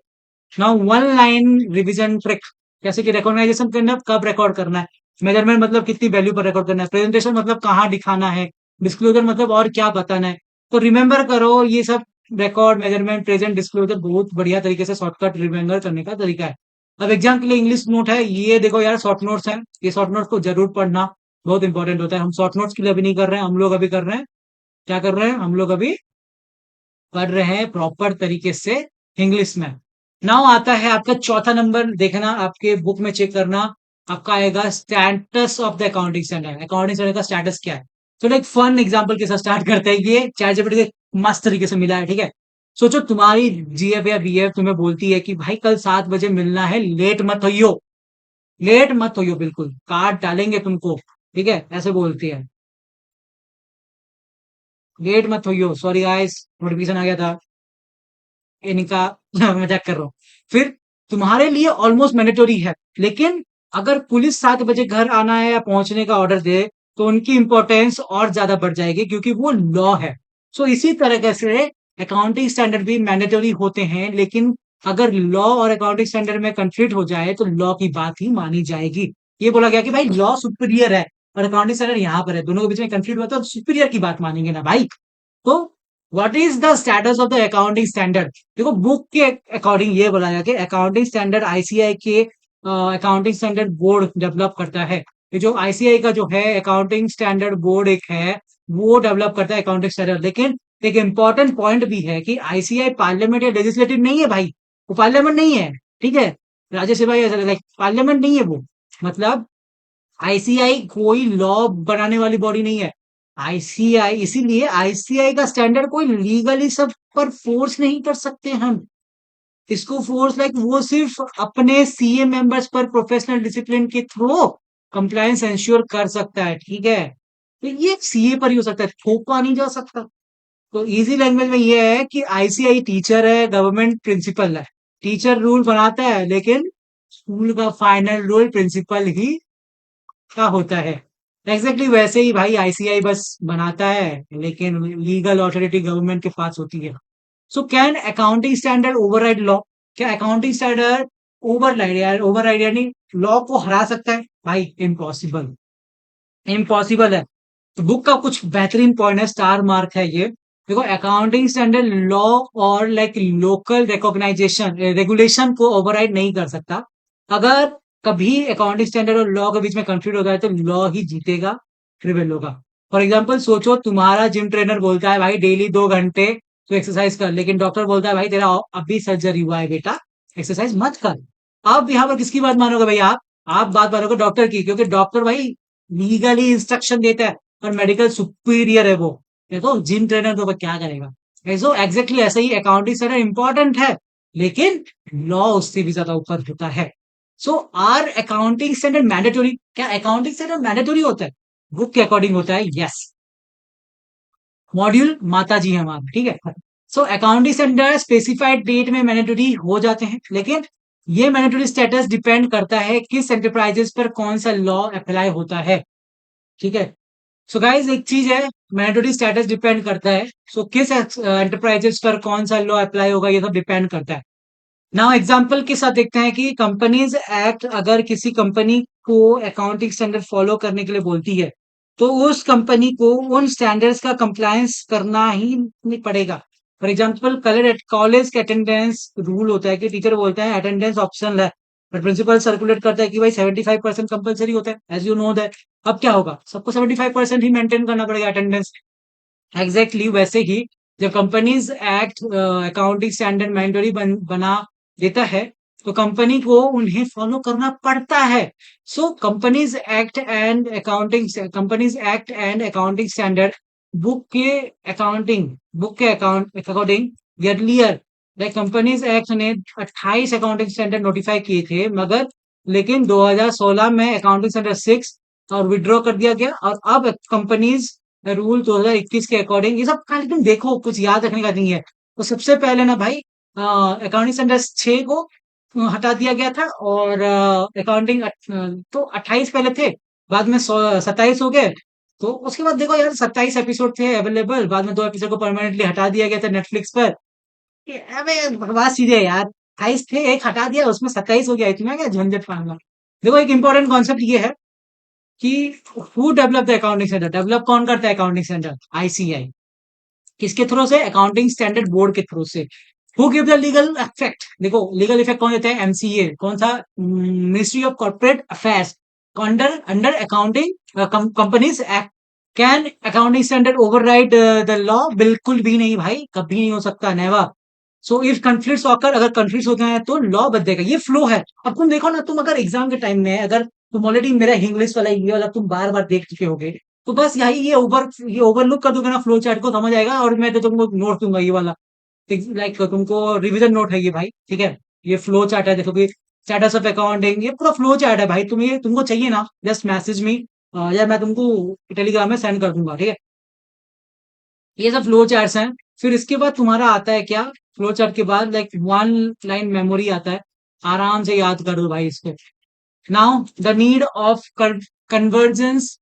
नाउ 1 लाइन रिवीजन ट्रिक, जैसे कि रिकॉग्नाइजेशन करना, कब रिकॉर्ड करना है, मेजरमेंट मतलब कितनी वैल्यू पर रिकॉर्ड करना है, प्रेजेंटेशन मतलब कहाँ दिखाना है, डिस्क्लोजर मतलब और क्या बताना है। तो रिमेंबर करो, ये सब रिकॉर्ड, मेजरमेंट, प्रेजेंट, डिस्क्लोजर बहुत बढ़िया तरीके से शॉर्टकट रिमेंबर करने का तरीका है। अब एग्जाम के लिए इंग्लिश नोट है, ये देखो यार, शॉर्ट नोट्स है, ये शॉर्ट नोट्स को जरूर पढ़ना, बहुत इंपॉर्टेंट होता है। हम शॉर्ट नोट्स के लिए अभी नहीं कर रहे हैं, हम लोग अभी कर रहे हैं, क्या कर रहे हैं हम लोग अभी, पढ़ रहे हैं प्रॉपर तरीके से इंग्लिश में। नाउ आता है आपका चौथा नंबर, देखना आपके बुक में चेक करना, आपका आएगा status of the accounting standard. Accounting standard का स्टेटस क्या है? चलो एक फन एग्जांपल के साथ स्टार्ट करते हैं। ये चैट जीपीटी से मस्त तरीके से मिला है, ठीक है। सोचो तुम्हारी जीएफ या बीएफ तुम्हें बोलती है कि भाई कल 7 बजे मिलना है, लेट मत होइयो, लेट मत होइयो, बिल्कुल काट डालेंगे तुमको, ठीक है, ऐसे बोलती है। लेट मत होइयो, सॉरी गाइस, नोटिफिकेशन आ गया था इनका। मजाक कर रहा हूँ। फिर तुम्हारे लिए ऑलमोस्ट मैंडेटरी है, लेकिन अगर पुलिस 7 बजे घर आना है या पहुंचने का ऑर्डर दे तो उनकी इंपॉर्टेंस और ज्यादा बढ़ जाएगी, क्योंकि वो लॉ है। सो इसी तरह से अकाउंटिंग स्टैंडर्ड भी मैंडेटरी होते हैं, लेकिन अगर लॉ और अकाउंटिंग स्टैंडर्ड में कंफ्लिक्ट हो जाए तो लॉ की बात ही मानी जाएगी। ये बोला गया कि भाई लॉ सुपीरियर है और अकाउंटिंग स्टैंडर्ड यहाँ पर है, दोनों के बीच में कंफ्लिक्ट हुआ तो सुपीरियर की बात मानेंगे ना भाई। तो what is the status of the accounting standard? देखो, बुक के अकॉर्डिंग ये बोला गया कि अकाउंटिंग स्टैंडर्ड आईसीआई के अकाउंटिंग स्टैंडर्ड बोर्ड डेवलप करता है। ये जो आईसीआई का जो है अकाउंटिंग स्टैंडर्ड बोर्ड एक है, वो डेवलप करता है अकाउंटिंग स्टैंडर्ड, लेकिन एक इंपॉर्टेंट पॉइंट भी है कि आईसीआई पार्लियामेंट या लेजिस्लेटिव नहीं है भाई, वो पार्लियामेंट नहीं है, ठीक है। राज्यसभा या लाइक पार्लियामेंट नहीं है वो, मतलब आईसीआई कोई लॉ बनाने वाली बॉडी नहीं है। आईसीआई, इसीलिए आईसीआई का स्टैंडर्ड कोई लीगली सब पर फोर्स नहीं कर सकते हम। इसको फोर्स लाइक वो सिर्फ अपने सीए मेंबर्स पर प्रोफेशनल डिसिप्लिन के थ्रू कंप्लायंस इंश्योर कर सकता है, ठीक है। तो ये सीए पर ही हो सकता है, थोपा नहीं जा सकता। तो इजी लैंग्वेज में ये है कि आईसीआई टीचर है, गवर्नमेंट प्रिंसिपल है। टीचर रूल बनाता है, लेकिन स्कूल का फाइनल रूल प्रिंसिपल ही का होता है। एग्जैक्टली वैसे ही भाई आईसीआई बस बनाता है, लेकिन लीगल अथॉरिटी गवर्नमेंट के पास होती है। So can accounting standard override law? क्या अकाउंटिंग स्टैंडर्ड ओवरराइड यानी लॉ को हरा सकता है? भाई इम्पॉसिबल, इम्पॉसिबल है। तो बुक का कुछ बेहतरीन पॉइंट है, स्टार मार्क है ये। देखो, अकाउंटिंग स्टैंडर्ड लॉ और लाइक लोकल रिकॉग्नाइजेशन रेगुलेशन को ओवरराइड नहीं कर सकता। अगर कभी अकाउंटिंग स्टैंडर्ड और लॉ के बीच में कंफ्लिक्ट होता है तो लॉ ही जीतेगा, प्रिवेल होगा। फॉर एग्जाम्पल सोचो, तुम्हारा जिम ट्रेनर बोलता है भाई डेली 2 घंटे तो एक्सरसाइज कर, लेकिन डॉक्टर बोलता है भाई तेरा अभी सर्जरी हुआ है बेटा, एक्सरसाइज मत कर। अब यहाँ पर किसकी बात मानोगे भाई आप बात मानोगे डॉक्टर की, क्योंकि डॉक्टर भाई लीगली इंस्ट्रक्शन देता है और मेडिकल सुपीरियर है वो। देखो जिम ट्रेनर तो क्या करेगा। ऐसो एग्जैक्टली ऐसा ही अकाउंटिंग स्टैंडर्ड इंपॉर्टेंट है, लेकिन लॉ उससे भी ज्यादा ऊपर होता है। सो आर अकाउंटिंग स्टैंडर्ड मैंडेटरी? क्या अकाउंटिंग स्टैंडर्ड मैंडेटरी होता है? बुक के अकॉर्डिंग होता है, यस। मॉड्यूल माता जी हमारे, ठीक है। So accounting standard specified date में मैंडेटरी हो जाते हैं, लेकिन ये मैंडेटरी स्टेटस डिपेंड करता है किस एंटरप्राइजेस पर कौन सा लॉ अप्लाई होता है, ठीक है। सो गाइज एक चीज है, मैंडेटरी स्टेटस डिपेंड करता है। सो किस एंटरप्राइजेस पर कौन सा लॉ अप्लाई होगा ये सब डिपेंड करता है। नाउ एग्जांपल के साथ देखते हैं कि कंपनीज एक्ट अगर किसी कंपनी को अकाउंटिंग स्टैंडर्ड फॉलो करने के लिए बोलती है, तो उस कंपनी को उन स्टैंडर्ड्स का कंप्लायंस करना ही नहीं पड़ेगा। फॉर एग्जांपल कॉलेज के अटेंडेंस रूल होता है कि टीचर बोलता है अटेंडेंस ऑप्शनल है, पर प्रिंसिपल सर्कुलेट करता है कि भाई 75% कंपलसरी होता है, एज यू नो दैट। अब क्या होगा, सबको 75% ही मेंटेन करना पड़ेगा अटेंडेंस। एग्जैक्टली वैसे ही जब companies act accounting standard mandatory बना देता है, तो कंपनी को उन्हें फॉलो करना पड़ता है। सो companies act and accounting standard book के बुक के according earlier like companies act ने 28 अकाउंटिंग स्टैंडर्ड नोटिफाई किए थे, मगर लेकिन 2016 में अकाउंटिंग स्टैंडर्ड 6 और विड्रॉ कर दिया गया। और अब कंपनीज रूल 2021 के अकॉर्डिंग ये सब खाली तुम देखो, कुछ याद रखने का नहीं है। तो सबसे पहले ना भाई अकाउंटिंग स्टैंडर्ड 6 को हटा दिया गया था, और अकाउंटिंग तो 28 पहले थे, बाद में 27 हो गए। तो उसके बाद देखो यार 27 एपिसोड थे अवेलेबल, बाद में 2 एपिसोड को परमानेंटली हटा दिया गया था नेटफ्लिक्स पर। अबे बकवास चीजें यार, 28 थे एक हटा दिया उसमें 27 हो गया, इतना क्या झंझट पालना। देखो एक इंपॉर्टेंट कॉन्सेप्ट ये है कि who develop the accounting standard, develop कौन करता है अकाउंटिंग स्टैंडर्ड? आईसीआई। किसके थ्रू से? अकाउंटिंग स्टैंडर्ड बोर्ड के थ्रू से। Who give the legal effect? देखो लीगल इफेक्ट कौन देता है? एमसीए। कौन सा? Ministry of corporate affairs, under under accounting companies act. Can accounting standard override the law? बिल्कुल भी नहीं भाई, कभी नहीं हो सकता, नेवर। सो इफ कंफ्लिक्ट्स ऑकर, अगर कंफ्लिक्ट्स होते हैं तो लॉ बदलेगा, ये फ्लो है। अब तुम देखो ना, तुम अगर एग्जाम के टाइम में अगर तुम ऑलरेडी मेरा इंग्लिश वाला ये वाला तुम बार बार देख चुके होगे, तो बस यही ये ओवरलुक कर दोगे ना फ्लो चार्ट को, समझ आएगा। और मैं तो तुमको नोट दूंगा ये वाला, लाइक तुमको रिवीजन नोट है ये भाई, ठीक है। ये फ्लो चार्ट है, देखो कि स्टेटस ऑफ अकाउंटिंग, ये पूरा फ्लो चार्ट है भाई। तुम ये तुमको चाहिए ना, जस्ट मैसेज मी, या मैं तुमको टेलीग्राम में सेंड कर दूंगा, ठीक है। ये सब फ्लो चार्ट्स हैं। फिर इसके बाद तुम्हारा आता है क्या? फ्लो चार्ट के बाद लाइक वन लाइन मेमोरी आता है, आराम से याद कर दो भाई इसको। Now the need of convergence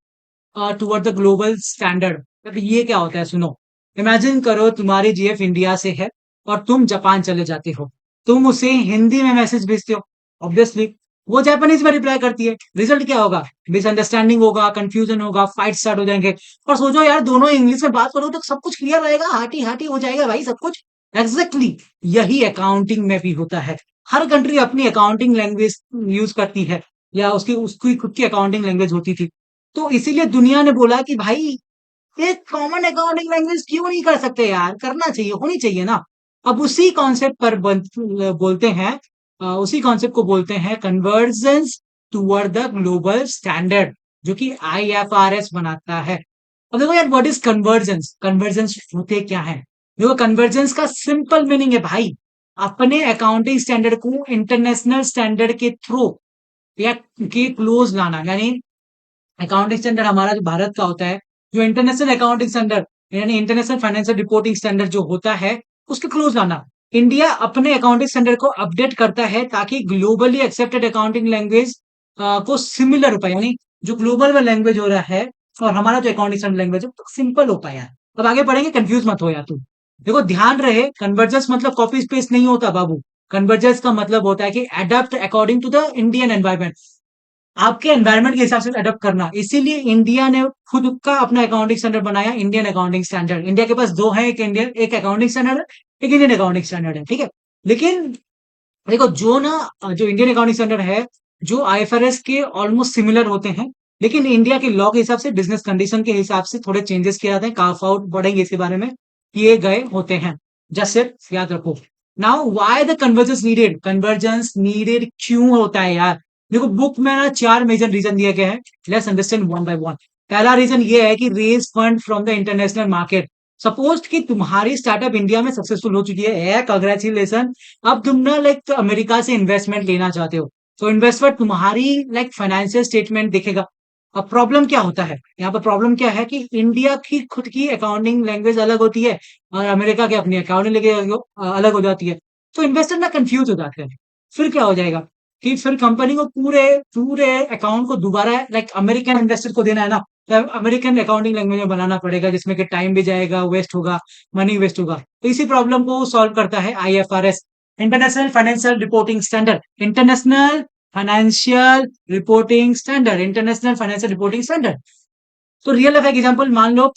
toward the global standard. तो ये क्या होता है सुनो। इमेजिन करो तुम्हारी जीएफ इंडिया से है और तुम जापान चले जाते हो, तुम उसे हिंदी में मैसेज भेजते हो, ऑब्वियसली वो जापानीज में रिप्लाई करती है। रिजल्ट क्या होगा? मिसअंडरस्टैंडिंग होगा, कंफ्यूजन होगा, फाइट स्टार्ट हो जाएंगे। और सोचो यार दोनों इंग्लिश में बात करो तो सब कुछ क्लियर रहेगा, हाटी हाटी हो जाएगा भाई सब कुछ। एग्जैक्टली यही अकाउंटिंग में भी होता है। हर कंट्री अपनी अकाउंटिंग लैंग्वेज यूज करती है, या उसकी उसकी खुद की अकाउंटिंग लैंग्वेज होती थी। तो इसीलिए दुनिया ने बोला कि भाई एक कॉमन अकाउंटिंग लैंग्वेज क्यों नहीं कर सकते यार? करना चाहिए, होनी चाहिए ना। अब उसी कॉन्सेप्ट पर बोलते हैं, उसी कॉन्सेप्ट को बोलते हैं convergence toward the global standard, जो कि आईएफआरएस बनाता है। अब देखो यार, व्हाट इज कन्वर्जेंस? कन्वर्जेंस होते क्या है? देखो, कन्वर्जेंस का सिंपल मीनिंग है भाई, अपने अकाउंटिंग स्टैंडर्ड को इंटरनेशनल स्टैंडर्ड के थ्रू या के क्लोज लाना। यानी अकाउंटिंग स्टैंडर्ड हमारा जो भारत का होता है, जो इंटरनेशनल अकाउंटिंग स्टैंडर्ड यानी इंटरनेशनल फाइनेंशियल रिपोर्टिंग स्टैंडर्ड जो होता है, उसके क्लोज लाना। इंडिया अपने अकाउंटिंग स्टैंडर्ड को अपडेट करता है ताकि ग्लोबली एक्सेप्टेड अकाउंटिंग लैंग्वेज को सिमिलर हो पाए, यानी जो ग्लोबल में लैंग्वेज हो रहा है और हमारा जो अकाउंटिंग स्टैंडर्ड लैंग्वेज है तो सिंपल हो पाए यार। अब आगे बढ़ेंगे, कंफ्यूज मत हो यार तुम। देखो ध्यान रहे, कन्वर्जेंस मतलब कॉपी पेस्ट नहीं होता बाबू। कन्वर्जेंस का मतलब होता है कि adapt according to the Indian environment, आपके एनवायरनमेंट के हिसाब से अडॉप्ट करना। इसीलिए इंडिया ने खुद का अपना अकाउंटिंग स्टैंडर्ड बनाया, इंडियन अकाउंटिंग स्टैंडर्ड। इंडिया के पास दो है, एक इंडियन, एक अकाउंटिंग स्टैंडर्ड है, एक इंडियन अकाउंटिंग स्टैंडर्ड है, ठीक है। लेकिन देखो, जो ना जो इंडियन अकाउंटिंग स्टैंडर्ड है, जो आईएफआरएस के ऑलमोस्ट सिमिलर होते हैं, लेकिन इंडिया के लॉ के हिसाब से, बिजनेस कंडीशन के हिसाब से थोड़े चेंजेस किए जाते हैं, कार्फ आउट बढ़ेंगे इसके बारे में, किए गए होते हैं। जस्ट इट याद रखो। Now why the convergence needed? Convergence needed क्यों होता है यार? देखो, बुक में ना चार मेजर रीजन दिए गए हैं। Let's understand one by one. पहला रीजन ये है कि raise fund from the international market. Suppose कि तुम्हारी स्टार्टअप इंडिया में सक्सेसफुल हो चुकी है, कंग्रेचुलेसन। अब तुम ना लाइक अमेरिका से इन्वेस्टमेंट लेना चाहते हो, तो इन्वेस्टर तुम्हारी लाइक फाइनेंशियल स्टेटमेंट देखेगा। अब प्रॉब्लम क्या होता है यहाँ पर? प्रॉब्लम क्या है कि इंडिया की खुद की अकाउंटिंग लैंग्वेज अलग होती है और अमेरिका की अपनी अकाउंटिंग लैंग्वेज अलग हो जाती है। तो इन्वेस्टर ना कंफ्यूज हो जाते हैं। फिर क्या हो जाएगा कि फिर कंपनी को पूरे पूरे अकाउंट को दोबारा लाइक अमेरिकन इन्वेस्टर को देना है ना, तो अमेरिकन अकाउंटिंग लैंग्वेज में बनाना पड़ेगा, जिसमें कि टाइम भी जाएगा, वेस्ट होगा, मनी वेस्ट होगा। तो इसी प्रॉब्लम को सॉल्व करता है IFRS, international financial reporting standard. International financial reporting standard. तो रियल लाइफ एग्जांपल मान लो,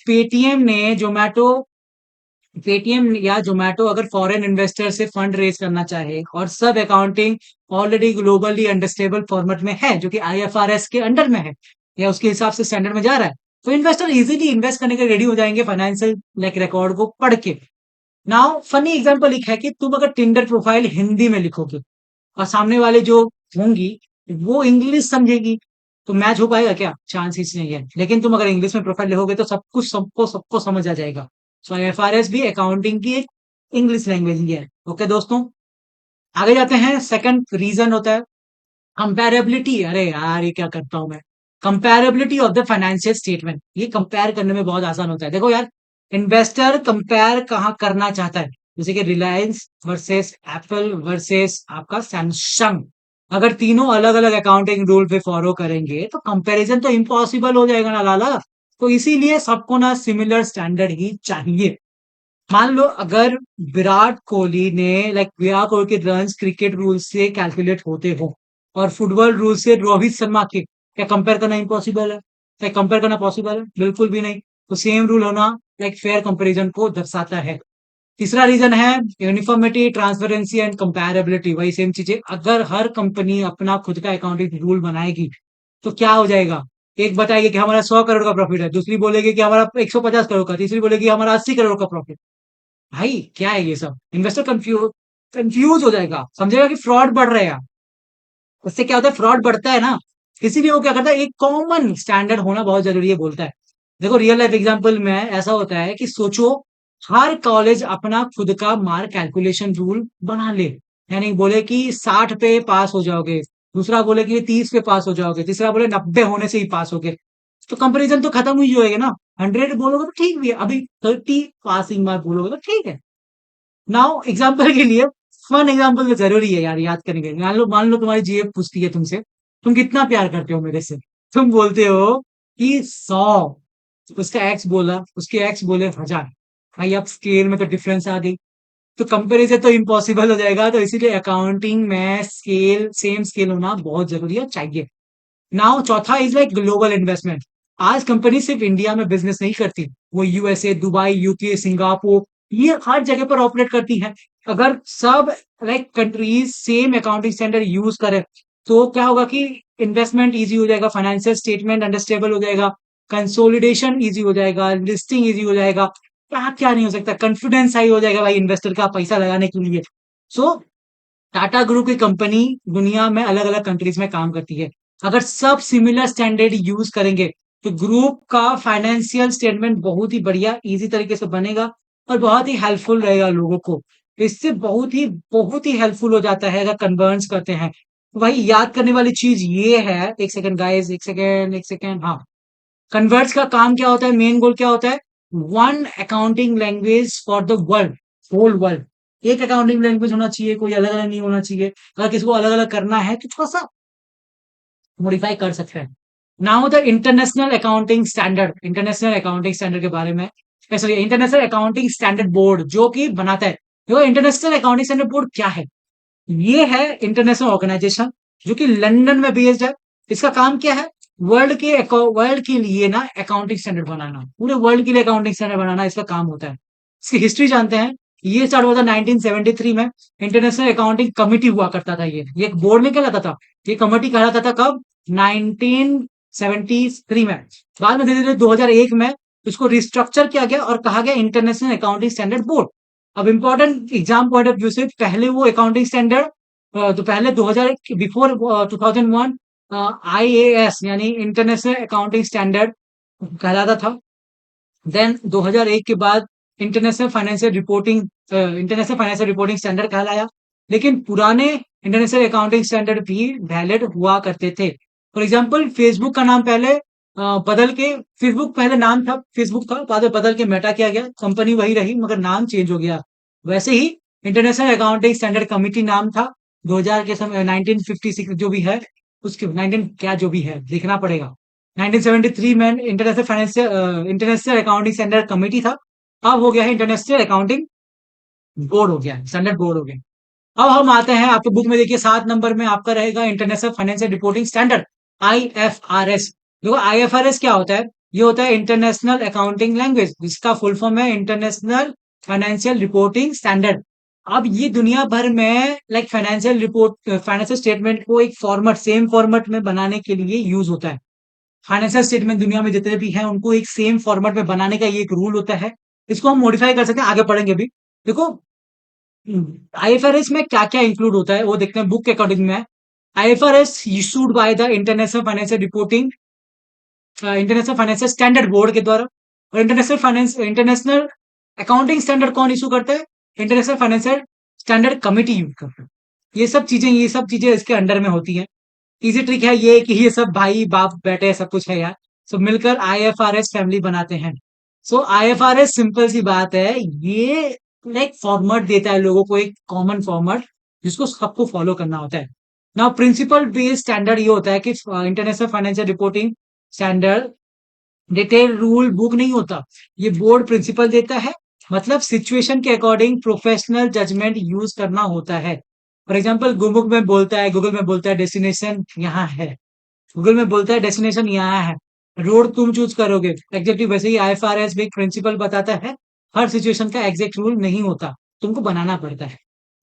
पेटीएम या जोमेटो अगर फॉरेन इन्वेस्टर से फंड रेज करना चाहे और सब accounting already globally understandable format में है, जो कि आईएफआरएस के अंडर में है या उसके हिसाब से स्टैंडर्ड में जा रहा है, तो इन्वेस्टर इजीली इन्वेस्ट करने के रेडी हो जाएंगे फाइनेंशियल लाइक रिकॉर्ड को पढ़ के। नाउ फनी एग्जांपल एक है कि तुम अगर टिंडर प्रोफाइल हिंदी में लिखोगे और सामने वाले जो होंगी वो इंग्लिश समझेगी, तो मैच हो पाएगा क्या? चांसेस नहीं है। लेकिन तुम अगर इंग्लिश में प्रोफाइल लिखोगे तो सब कुछ सबको सबको समझ आ जाएगा। सो एफआरएस भी अकाउंटिंग की एक इंग्लिश लैंग्वेज ही है। ओके दोस्तों, आगे जाते हैं। सेकंड रीजन होता है कंपेरेबिलिटी। अरे यार, ये क्या करता हूं मैं? Comparability of the financial statement. ये कंपेयर करने में बहुत आसान होता है। देखो यार, इन्वेस्टर कंपेयर कहाँ करना चाहता है? जैसे कि रिलायंस वर्सेस एप्पल वर्सेस आपका सैमसंग। अगर तीनों अलग अलग अकाउंटिंग रूल पे फॉलो करेंगे तो कंपैरिजन तो इम्पॉसिबल हो जाएगा ना लाला। तो इसीलिए सबको ना सिमिलर स्टैंडर्ड ही चाहिए। मान लो अगर विराट कोहली ने लाइक विराट कोहली के रन क्रिकेट रूल से कैलकुलेट होते हो और फुटबॉल रूल से रोहित शर्मा के, क्या कंपेयर करना इम्पॉसिबल है? क्या कंपेयर करना पॉसिबल है? बिल्कुल भी नहीं। तो सेम रूल होना लाइक फेयर कंपैरिजन को दर्शाता है। तीसरा रीजन है यूनिफॉर्मिटी, ट्रांसपेरेंसी एंड कंपैरेबिलिटी। वही सेम चीजें, अगर हर कंपनी अपना खुद का अकाउंटिंग रूल बनाएगी तो क्या हो जाएगा? एक बताएगी कि हमारा 100 करोड़ का प्रॉफिट है, दूसरी बोलेगी कि हमारा 150 करोड़ का, तीसरी बोलेगी हमारा 80 करोड़ का प्रॉफिट। भाई क्या है ये सब? इन्वेस्टर कंफ्यूज हो जाएगा, समझेगा कि फ्रॉड बढ़ रहा है। उससे क्या होता है? फ्रॉड बढ़ता है ना, इसीलिए वो क्या करता है, एक कॉमन स्टैंडर्ड होना बहुत जरूरी है बोलता है। देखो रियल लाइफ एग्जांपल में ऐसा होता है कि सोचो, हर कॉलेज अपना खुद का मार्क कैलकुलेशन रूल बना ले। यानी बोले कि 60 पे पास हो जाओगे, दूसरा बोले कि 30 पे पास हो जाओगे, तीसरा बोले 90 होने से ही पास हो गए। तो कंपैरिजन तो खत्म ही जाएगा ना। 100 बोलोगे तो ठीक भी है, अभी 30 पासिंग मार्क बोलोगे तो ठीक है। नाउ एग्जाम्पल के लिए, फन एग्जाम्पल तो जरूरी है यार याद करने के लिए। मान लो तुम्हारी जीएफ पूछती है तुमसे, तुम कितना प्यार करते हो मेरे से? तुम बोलते हो कि 100। उसका एक्स बोला, उसके एक्स बोले 1000। भाई अब स्केल में तो डिफरेंस आ गई, तो कंपैरिजन तो इम्पॉसिबल हो जाएगा। तो इसीलिए अकाउंटिंग में स्केल, सेम स्केल होना बहुत जरूरी है, चाहिए। नाउ चौथा इज लाइक ग्लोबल इन्वेस्टमेंट। आज कंपनी सिर्फ इंडिया में बिजनेस नहीं करती, वो यूएसए, दुबई, यूके, सिंगापुर, ये हर जगह पर ऑपरेट करती है। अगर सब like countries same accounting standard use करें तो क्या होगा कि इन्वेस्टमेंट इजी हो जाएगा, फाइनेंशियल स्टेटमेंट अंडरस्टेबल हो जाएगा, कंसोलिडेशन इजी हो जाएगा, लिस्टिंग इजी हो जाएगा, क्या क्या नहीं हो सकता, कॉन्फिडेंस हाई हो जाएगा भाई इन्वेस्टर का पैसा लगाने के लिए। सो टाटा ग्रुप की कंपनी दुनिया में अलग अलग कंट्रीज में काम करती है। अगर सब सिमिलर स्टैंडर्ड यूज करेंगे तो ग्रुप का फाइनेंशियल स्टेटमेंट बहुत ही बढ़िया इजी तरीके से बनेगा और बहुत ही हेल्पफुल रहेगा लोगों को। इससे बहुत ही हेल्पफुल हो जाता है अगर कन्वर्स करते हैं। वही याद करने वाली चीज ये है, एक सेकंड गाइस, एक सेकंड, हाँ। कन्वर्ट्स का काम क्या होता है, मेन गोल क्या होता है, one accounting language for the world, whole world. एक अकाउंटिंग लैंग्वेज होना चाहिए, कोई अलग अलग नहीं होना चाहिए। अगर किसी को अलग अलग करना है तो थोड़ा सा मॉडिफाई कर सकते हैं। Now the international accounting standard के बारे में, sorry, international accounting standard board जो कि बनाता है। देखो इंटरनेशनल अकाउंटिंग स्टैंडर्ड बोर्ड क्या है, ये है इंटरनेशनल ऑर्गेनाइजेशन जो कि लंदन में बेस्ड है। इसका काम क्या है, वर्ल्ड के लिए ना अकाउंटिंग स्टैंडर्ड बनाना, पूरे वर्ल्ड के लिए अकाउंटिंग स्टैंडर्ड बनाना इसका काम होता है। इसकी हिस्ट्री जानते हैं, ये स्टार्ट हुआ था 1973 में। इंटरनेशनल अकाउंटिंग कमिटी हुआ करता था, ये एक बोर्ड नहीं कहलाता था, ये कमिटी कहलाता था कब, 1973 में। बाद में धीरे धीरे 2001 में इसको रिस्ट्रक्चर किया गया और कहा गया इंटरनेशनल अकाउंटिंग स्टैंडर्ड बोर्ड। अब important exam point of view से पहले वो अकाउंटिंग स्टैंडर्ड, तो पहले 2000 बिफोर 2001 आईएएस यानी इंटरनेशनल अकाउंटिंग स्टैंडर्ड कहलाता था। देन 2001 के बाद इंटरनेशनल फाइनेंशियल रिपोर्टिंग स्टैंडर्ड कहलाया। लेकिन पुराने इंटरनेशनल अकाउंटिंग स्टैंडर्ड भी वैलिड हुआ करते थे। फॉर एग्जांपल फेसबुक का नाम पहले बदल के, फेसबुक पहले नाम था फेसबुक था, बाद में बदल के मेटा किया गया, कंपनी वही रही मगर नाम चेंज हो गया। वैसे ही इंटरनेशनल अकाउंटिंग स्टैंडर्ड कमिटी नाम था 2000 के समय, 1956 जो भी है, उसके 19 क्या जो भी है देखना पड़ेगा। 1973 में इंटरनेशनल अकाउंटिंग स्टैंडर्ड कमेटी था, अब हो गया है इंटरनेशनल अकाउंटिंग बोर्ड, हो गया स्टैंडर्ड बोर्ड हो गया। अब हम आते हैं, आपके बुक में देखिए 7 नंबर में आपका रहेगा international financial reporting standard, IFRS. देखो आईएफआरएस क्या होता है, ये होता है इंटरनेशनल अकाउंटिंग लैंग्वेज, जिसका फुल फॉर्म है इंटरनेशनल फाइनेंशियल रिपोर्टिंग स्टैंडर्ड। अब ये दुनिया भर में लाइक फाइनेंशियल स्टेटमेंट को एक फॉर्मेट, सेम फॉर्मेट में बनाने के लिए यूज होता है। फाइनेंशियल स्टेटमेंट दुनिया में जितने भी हैं उनको एक सेम फॉर्मेट में बनाने का ये एक रूल होता है। इसको हम मॉडिफाई कर सकते हैं, आगे पढ़ेंगे भी। देखो आईएफआरएस में क्या क्या इंक्लूड होता है वो देखते हैं, बुक के अकॉर्डिंग में। IFRS issued by the international financial standard board के द्वारा। और इंटरनेशनल अकाउंटिंग स्टैंडर्ड कौन इशू करता है, international financial standard committee use करता है। ये सब चीजें इसके अंडर में होती हैं। इजी ट्रिक है ये कि ये सब भाई बाप बेटे सब कुछ है यार, सब मिलकर आईएफआरएस फैमिली बनाते हैं। सो आईएफआरएस सिंपल सी बात है, ये एक फॉर्मेट देता है लोगों को, एक कॉमन फॉर्मेट जिसको सबको फॉलो करना होता है। ना प्रिंसिपल बेस्ड स्टैंडर्ड ये होता है कि international financial reporting standard detail rule book नहीं होता, ये बोर्ड प्रिंसिपल देता है। मतलब सिचुएशन के अकॉर्डिंग प्रोफेशनल जजमेंट यूज करना होता है। फॉर एग्जाम्पल गूगल में बोलता है डेस्टिनेशन यहाँ है, गूगल में बोलता है डेस्टिनेशन यहाँ है, रोड तुम चूज करोगे एग्जैक्टली वैसे ही आईएफआरएस भी एक प्रिंसिपल बताता है। हर सिचुएशन का एग्जैक्ट रूल नहीं होता, तुमको बनाना पड़ता है।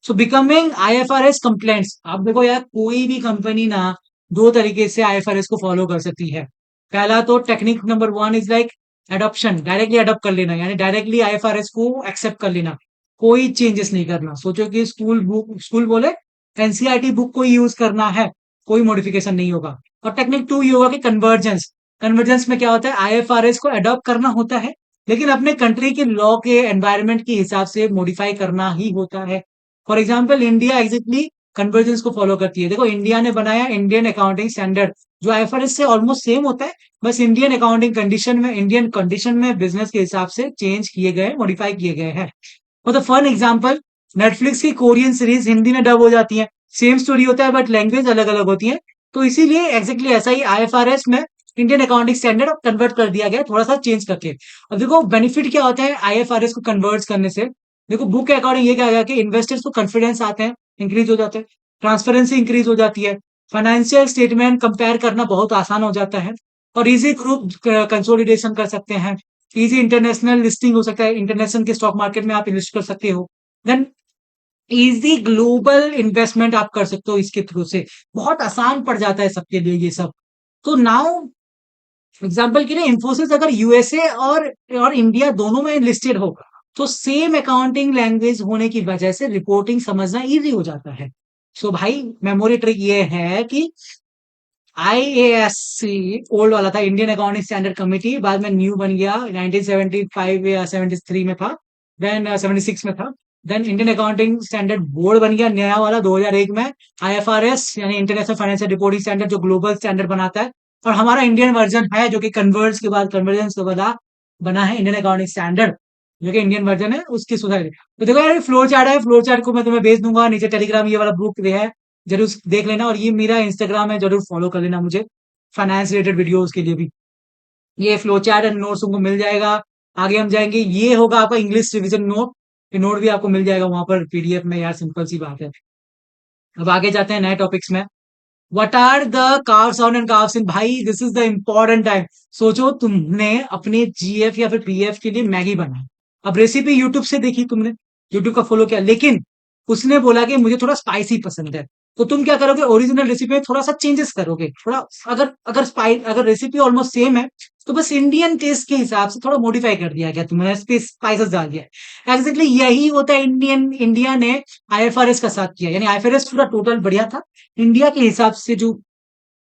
सो बिकमिंग आईएफआरएस कंप्लेंट्स, आप देखो यार कोई भी कंपनी ना दो तरीके से आईएफआरएस को फॉलो कर सकती है। पहला तो technique number 1 is like adoption, directly adopt कर लेना, यानी डायरेक्टली आईएफआरएस को एक्सेप्ट कर लेना, कोई चेंजेस नहीं करना। सोचो कि स्कूल बोले एनसीईआरटी बुक को यूज करना है, कोई मॉडिफिकेशन नहीं होगा। और टेक्निक 2 ये होगा कि कन्वर्जेंस। कन्वर्जेंस में क्या होता है, आईएफआरएस को अडॉप्ट करना होता है लेकिन अपने कंट्री के लॉ के एनवायरमेंट के हिसाब से मॉडिफाई करना ही होता है। For example India exactly convergence को फॉलो करती है। देखो इंडिया ने बनाया इंडियन अकाउंटिंग स्टैंडर्ड जो आईएफआरएस से ऑलमोस्ट सेम होता है, बस इंडियन कंडीशन में बिजनेस के हिसाब से चेंज किए गए, मॉडिफाई किए गए हैं। For the fun example, Netflix की कोरियन सीरीज हिंदी में डब हो जाती है, सेम स्टोरी होता है बट लैंग्वेज अलग अलग होती है। तो इसीलिए एग्जैक्टली ऐसा ही आईएफआरएस में इंडियन अकाउंटिंग स्टैंडर्ड कन्वर्ट कर दिया गया, थोड़ा सा चेंज करके। अब देखो बेनिफिट क्या होता है आईएफआरएस को कन्वर्ट करने से। देखो बुक के अकॉर्डिंग ये क्या गया कि इन्वेस्टर्स को कॉन्फिडेंस आते हैं, इंक्रीज हो जाते हैं, ट्रांसपेरेंसी इंक्रीज हो जाती है, फाइनेंशियल स्टेटमेंट कंपेयर करना बहुत आसान हो जाता है, और इजी ग्रुप कंसोलिडेशन कर सकते हैं, इजी इंटरनेशनल लिस्टिंग हो सकता है, इंटरनेशनल के स्टॉक मार्केट में आप इन्वेस्ट कर सकते हो। देन इजी ग्लोबल इन्वेस्टमेंट आप कर सकते हो इसके थ्रू से, बहुत आसान पड़ जाता है सबके लिए ये सब। तो नाउ एग्जाम्पल के लिए इंफोसिस अगर यूएसए और इंडिया दोनों में लिस्टेड होगा तो सेम अकाउंटिंग लैंग्वेज होने की वजह से रिपोर्टिंग समझना इजी हो जाता है। सो भाई मेमोरी ट्रिक ये है कि आईएएससी ओल्ड वाला था, इंडियन अकाउंटिंग स्टैंडर्ड कमिटी, बाद में न्यू बन गया 1975 या 73 में था, देन 76 में था। Then Indian accounting standard board बन गया नया वाला 2001 में। आईएफआरएस यानी इंटरनेशनल फाइनेंशियल रिपोर्टिंग स्टैंडर्ड जो ग्लोबल स्टैंडर्ड बनाता है। और हमारा इंडियन वर्जन है जो कि कन्वर्ज के बाद कन्वर्जेंस के बाद बना है इंडियन अकाउंटिंग स्टैंडर्ड, जो कि इंडियन वर्जन है उसकी सुधार। तो देखो यार फ्लो चार्ट है, फ्लो चार्ट को मैं तुम्हें भेज दूंगा नीचे टेलीग्राम, ये वाला बुक है जरूर देख लेना। और ये मेरा इंस्टाग्राम है, जरूर फॉलो कर लेना मुझे फाइनेंस रिलेटेड वीडियोस के लिए भी। ये फ्लो चार्ट एंड नोट्स तुमको मिल जाएगा। आगे हम जाएंगे, ये होगा आपका इंग्लिश रिवीजन नोट। ये नोट भी आपको मिल जाएगा वहां पर पीडीएफ में, यार सिंपल सी बात है। अब आगे जाते हैं नए टॉपिक्स में। What are the curves on and curves in, भाई this is the important time. सोचो तुमने अपने जीएफ या फिर पीएफ के लिए मैगी बनाई, अब रेसिपी यूट्यूब से देखी तुमने, यूट्यूब का फॉलो किया, लेकिन उसने बोला कि मुझे थोड़ा स्पाइसी पसंद है। तो तुम क्या करोगे, ओरिजिनल रेसिपी में थोड़ा सा चेंजेस करोगे, थोड़ा अगर अगर स्पाइस अगर रेसिपी ऑलमोस्ट सेम है तो बस इंडियन टेस्ट के हिसाब से थोड़ा मॉडिफाई कर दिया गया, तुमने स्पाइसेस डाल दिया। एग्जैक्टली यही होता है, इंडिया ने आईएफआरएस का साथ किया, यानी आईएफआरएस पूरा टोटल बढ़िया था, इंडिया के हिसाब से जो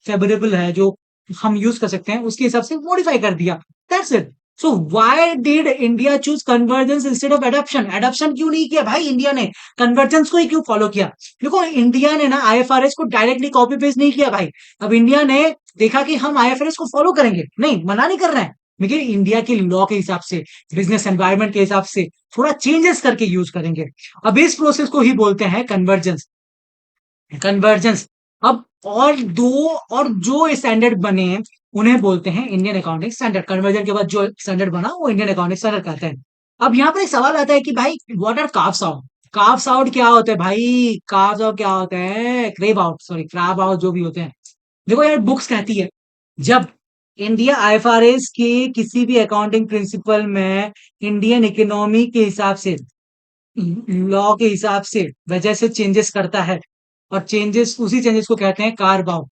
फेवरेबल है, जो हम यूज कर सकते हैं उसके हिसाब से मॉडिफाई कर दिया। That's it. So why did India choose convergence instead of adoption, adoption क्यों नहीं किया भाई इंडिया ने, कन्वर्जेंस को ही क्यों फॉलो किया? देखो इंडिया ने ना आईएफआरएस को डायरेक्टली कॉपी पेस्ट नहीं किया भाई। अब इंडिया ने देखा कि हम आईएफआरएस को फॉलो करेंगे, नहीं मना नहीं कर रहे हैं, लेकिन इंडिया के लॉ के हिसाब से, बिजनेस एनवायरमेंट के हिसाब से थोड़ा चेंजेस करके यूज करेंगे। अब इस प्रोसेस को ही बोलते हैं कन्वर्जेंस। कन्वर्जेंस। अब और जो स्टैंडर्ड बने उन्हें बोलते हैं इंडियन अकाउंटिंग स्टैंडर्ड। कन्वर्जन के बाद जो स्टैंडर्ड बना वो इंडियन अकाउंटिंग स्टैंडर्ड कहते हैं। अब यहाँ पर एक सवाल आता है कि भाई what are carves out, carves out क्या होता है भाई, कार्व्स आउट क्या होता है, crab out, sorry crab out जो भी होते हैं। देखो यार बुक्स कहती है, जब इंडिया आईएफआरएस के किसी भी अकाउंटिंग प्रिंसिपल में इंडियन इकोनॉमी के हिसाब से, लॉ के हिसाब से वजह से चेंजेस करता है, और चेंजेस उसी चेंजेस को कहते हैं carve out.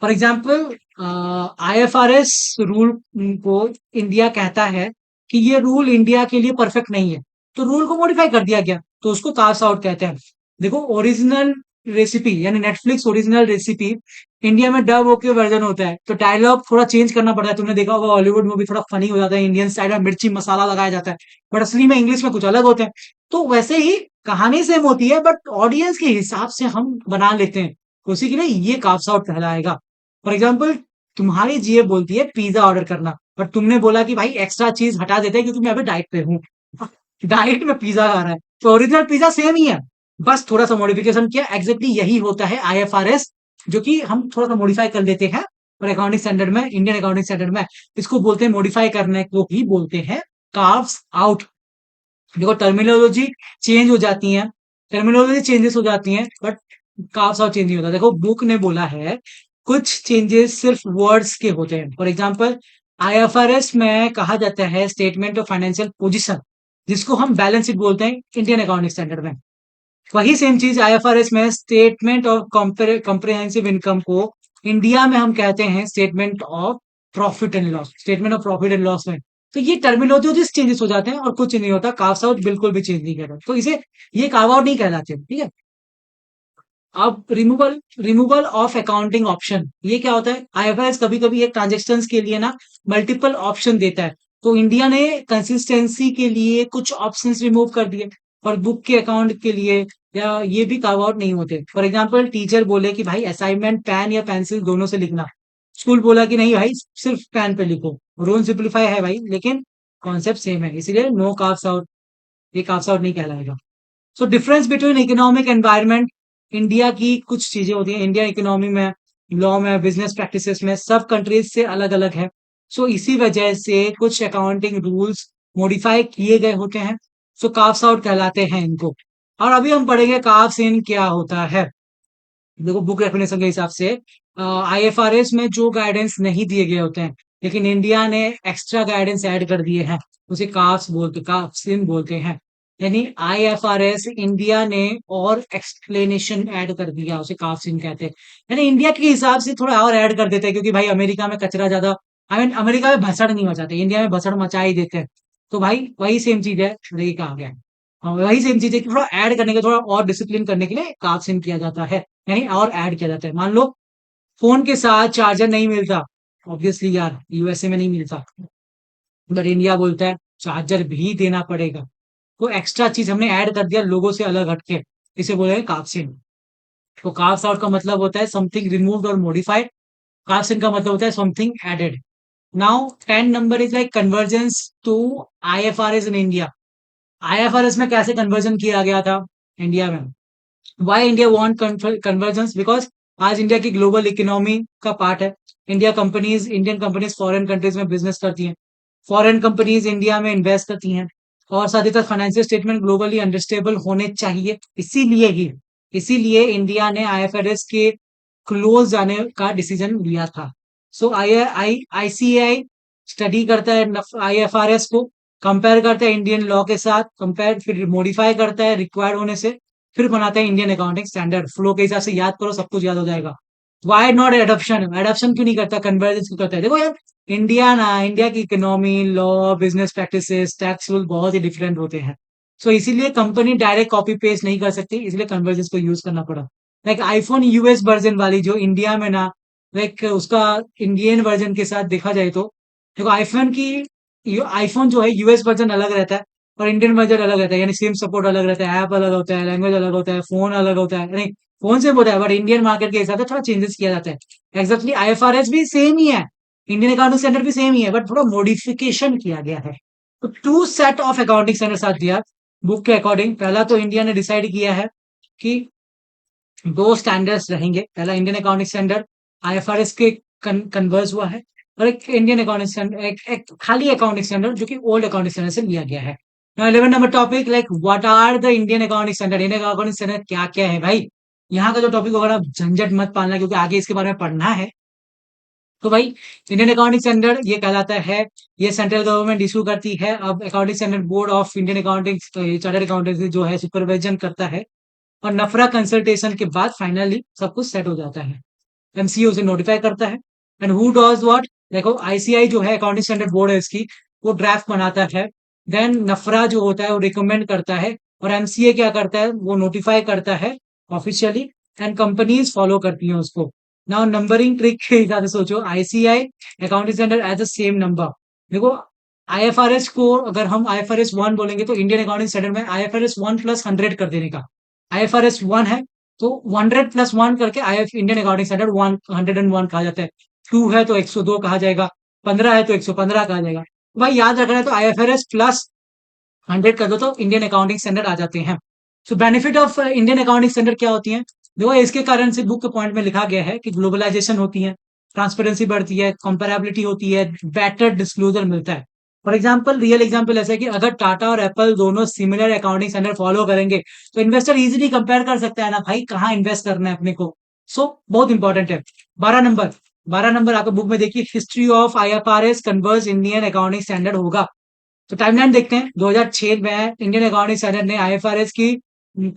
For example IFRS rule को इंडिया कहता है कि ये रूल इंडिया के लिए परफेक्ट नहीं है, तो रूल को मॉडिफाई कर दिया गया, तो उसको कार्व आउट कहते हैं। देखो ओरिजिनल रेसिपी यानी नेटफ्लिक्स ओरिजिनल रेसिपी इंडिया में डब होके वर्जन होता है, तो डायलॉग थोड़ा चेंज करना पड़ता है। तुमने देखा होगा हॉलीवुड में भी थोड़ा फनी हो जाता है, इंडियन स्टाइल में मिर्ची मसाला लगाया जाता है, बट असली में इंग्लिश में कुछ अलग होते हैं। तो वैसे ही कहानी सेम होती है, बट ऑडियंस के हिसाब से हम बना लेते हैं, उसी के लिए ये काफ्स आउट कहलाएगा। फॉर एग्जाम्पल तुम्हारी जीए बोलती है पिज्जा ऑर्डर करना, बट तुमने बोला कि भाई एक्स्ट्रा चीज हटा देते हैं क्योंकि मैं अभी डाइट पे हूँ, डाइट में पिज्जा खा रहा है, तो ओरिजिनल पिज्जा सेम ही है, बस थोड़ा सा मॉडिफिकेशन किया। एग्जैक्टली यही होता है आईएफआरएस, जो कि हम थोड़ा सा मॉडिफाई कर देते हैं। और अकाउंटिंग स्टैंडर्ड में, इंडियन अकाउंटिंग स्टैंडर्ड में इसको बोलते हैं, मॉडिफाई करने को भी बोलते हैं कार्व्स आउट। देखो टर्मिनोलॉजी चेंज हो जाती है, टर्मिनोलॉजी चेंजेस हो जाती हैं, बट कार्व्स आउट चेंज नहीं होता। देखो बुक ने बोला है कुछ चेंजेस सिर्फ वर्ड्स के होते हैं। फॉर एग्जाम्पल आईएफआरएस में कहा जाता है स्टेटमेंट ऑफ फाइनेंशियल पोजीशन, जिसको हम बैलेंस शीट बोलते हैं इंडियन अकाउंटिंग स्टैंडर्ड में। वही सेम चीज आईएफआरएस में स्टेटमेंट ऑफ कॉम्प्रिहेंसिव इनकम को इंडिया में हम कहते हैं statement of profit and loss, statement of profit and loss में। तो ये टर्मिनोलॉजी चेंजेस हो जाते हैं और कुछ नहीं होता, कार्व्स आउट बिल्कुल भी चेंज नहीं करता, तो इसे ये कार्व आउट नहीं कहलाते, ठीक है। अब removal removal of accounting option, ये क्या होता है, आईएफआरएस कभी कभी एक ट्रांजेक्शन के लिए ना मल्टीपल ऑप्शन देता है, तो इंडिया ने कंसिस्टेंसी के लिए कुछ ऑप्शंस रिमूव कर दिए, और बुक के अकाउंट के लिए या ये भी कार्व आउट नहीं होते। फॉर एग्जाम्पल टीचर बोले कि भाई असाइनमेंट पेन या पेंसिल दोनों से लिखना, स्कूल बोला कि नहीं भाई सिर्फ पेन पे लिखो, रोल सिंप्लीफाई है भाई लेकिन कॉन्सेप्ट सेम है, इसलिए नो कार्व्स आउट, ये कार्व्स आउट नहीं कहलाएगा। So difference between economic environment, India की कुछ चीजें होती हैं, इंडिया इकोनॉमी में, लॉ में, बिजनेस प्रैक्टिसेस में सब कंट्रीज से अलग अलग है। सो इसी वजह से कुछ अकाउंटिंग रूल्स मॉडिफाई किए गए होते हैं, सो कार्व्स आउट कहलाते हैं इनको। और अभी हम पढ़ेंगे कार्व्स इन क्या होता है। देखो बुक डेफिनेशन के हिसाब से आईएफआरएस में जो गाइडेंस नहीं दिए गए होते हैं, लेकिन इंडिया ने एक्स्ट्रा गाइडेंस ऐड कर दिए हैं, उसे कार्व्स इन बोलते हैं। यानी आईएफआरएस इंडिया ने और एक्सप्लेनेशन ऐड कर दिया, उसे कार्व्स इन कहते हैं। यानी इंडिया के हिसाब से थोड़ा और ऐड कर देते हैं, क्योंकि भाई अमेरिका में कचरा ज्यादा आई मीन अमेरिका में भसड़ नहीं मचाते, इंडिया में भसड़ मचा ही देते हैं। तो भाई वही सेम चीज है, देखिए कहा गया है। हाँ, वही सेम चीज है कि थोड़ा ऐड करने के, थोड़ा और डिसिप्लिन करने के लिए काप्सिन किया जाता है, यानी और ऐड किया जाता है। मान लो फोन के साथ चार्जर नहीं मिलता, ऑब्वियसली यार यूएसए में नहीं मिलता, बट इंडिया बोलता है चार्जर भी देना पड़ेगा। तो एक्स्ट्रा चीज हमने ऐड कर दिया लोगों से अलग हटके, इसे बोले काप्सिन। तो कार्व्स आउट का मतलब होता है समथिंग रिमूव्ड और मॉडिफाइड, कार्व्स इन का मतलब होता है something added. Now 10 number is like convergence to IFRS in India. IFRS में कैसे कन्वर्जन किया गया था इंडिया में? Why India want convergence? Because आज इंडिया की ग्लोबल इकोनॉमी का पार्ट है। इंडियन कंपनीज फॉरेन कंट्रीज में बिजनेस करती हैं, फॉरेन कंपनीज इंडिया में इन्वेस्ट करती हैं, और साथ ही साथ फाइनेंशियल स्टेटमेंट ग्लोबली अंडरस्टेबल होने चाहिए। इसीलिए इंडिया ने आईएफआरएस के क्लोज जाने का डिसीजन लिया था। सो आईसीएआई स्टडी करता है आईएफआरएस को, कंपेयर करता है इंडियन लॉ के साथ, कंपेयर फिर मॉडिफाई करता है रिक्वायर्ड होने से, फिर बनाते हैं इंडियन अकाउंटिंग स्टैंडर्ड। फ्लो के हिसाब से याद करो, सब कुछ याद हो जाएगा। Why not adoption? एडॉप्शन क्यों नहीं करता, कन्वर्जेंस क्यों करता है? देखो यार, इंडिया की economy, law, business practices, tax rule बहुत ही डिफरेंट होते हैं। सो इसीलिए कंपनी डायरेक्ट कॉपी पेस्ट नहीं कर सकती, इसलिए कन्वर्जेंस को यूज करना पड़ा। लाइक आईफोन यूएस वर्जन वाली जो इंडिया में ना, लाइक उसका इंडियन वर्जन के साथ देखा जाए तो देखो, आईफोन जो है यूएस वर्जन अलग रहता है और इंडियन वर्जन अलग रहता है, यानी सिम सपोर्ट अलग रहता है, ऐप अलग होता है, लैंग्वेज अलग होता है, फोन अलग होता है, नहीं फोन से होता है, बट इंडियन मार्केट के हिसाब से थोड़ा चेंजेस किया जाता है। एग्जैक्टली आईएफआरएस भी सेम ही है, इंडियन अकाउंटिंग स्टैंडर्ड भी सेम ही है, बट थोड़ा मॉडिफिकेशन किया गया है। तो two set of accounting standard साथ दिया बुक के अकॉर्डिंग। पहला तो इंडिया ने डिसाइड किया है कि दो स्टैंडर्ड्स रहेंगे। पहला इंडियन अकाउंटिंग स्टैंडर्ड आईएफआरएस के कन्वर्स हुआ है, और एक इंडियन अकाउंटिंग स्टैंडर्ड, एक खाली अकाउंटिंग स्टैंडर्ड जो कि ओल्ड अकाउंटिंग स्टैंडर्ड से लिया गया है। Now 11 number topic, like what are the Indian accounting standard? Indian accounting standard क्या क्या है भाई? यहाँ का जो टॉपिक होगा ना, झंझट मत पालना, क्योंकि आगे इसके बारे में पढ़ना है। तो भाई इंडियन अकाउंटिंग स्टैंडर्ड ये कहलाता है, ये सेंट्रल गवर्नमेंट इशू करती है। अब accounting standard board of Indian accounting chartered accountancy जो है सुपरविजन करता है, और नफरा कंसल्टेशन के बाद फाइनली सब कुछ सेट हो जाता है। एमसीओ उसे नोटिफाई करता है। And who does what? देखो आईसीआई जो है अकाउंटिंग स्टैंडर्ड बोर्ड है इसकी, वो ड्राफ्ट बनाता है। देन नफरा जो होता है वो रिकमेंड करता है, और एमसीए क्या करता है, वो नोटिफाई करता है ऑफिशियली, एंड कंपनीज फॉलो करती हैं उसको। नाउ नंबरिंग ट्रिक के हिसाब से सोचो, ICI accounting standard as a same number. देखो आईएफआरएस को अगर हम आईएफआरएस 1 बोलेंगे तो इंडियन अकाउंटिंग स्टैंडर्ड में आईएफआरएस 1 प्लस 100 कर देने का। आईएफआरएस 1 है तो 100 प्लस 1 करके आईएफ इंडियन अकाउंटिंग स्टैंडर्ड 101 कहा जाता है। 2 है तो 102 कहा जाएगा, 15 है तो 115 कहा जाएगा। तो भाई याद रखना है तो आईएफआरएस प्लस 100 कर दो तो इंडियन अकाउंटिंग स्टैंडर्ड आ जाते हैं। सो benefit of Indian accounting standard क्या होती है? देखो इसके कारण से बुक के पॉइंट में लिखा गया है कि ग्लोबलाइजेशन होती है, ट्रांसपेरेंसी बढ़ती है, कंपेरेबिलिटी होती है, बेटर डिस्क्लोजर मिलता है। फॉर एग्जाम्पल, रियल एग्जाम्पल ऐसा है कि अगर टाटा और एप्पल दोनों सिमिलर अकाउंटिंग स्टैंडर्ड फॉलो करेंगे तो इन्वेस्टर इजीली कंपेयर कर सकता है ना भाई, कहाँ इन्वेस्ट करना है अपने को। सो बहुत इंपॉर्टेंट है। 12 नंबर, 12 नंबर आपको बुक में देखिए, history of IFRS converge Indian accounting standard होगा। तो टाइमलाइन देखते हैं। 2006 में इंडियन अकाउंटिंग स्टैंडर्ड ने आईएफआरएस की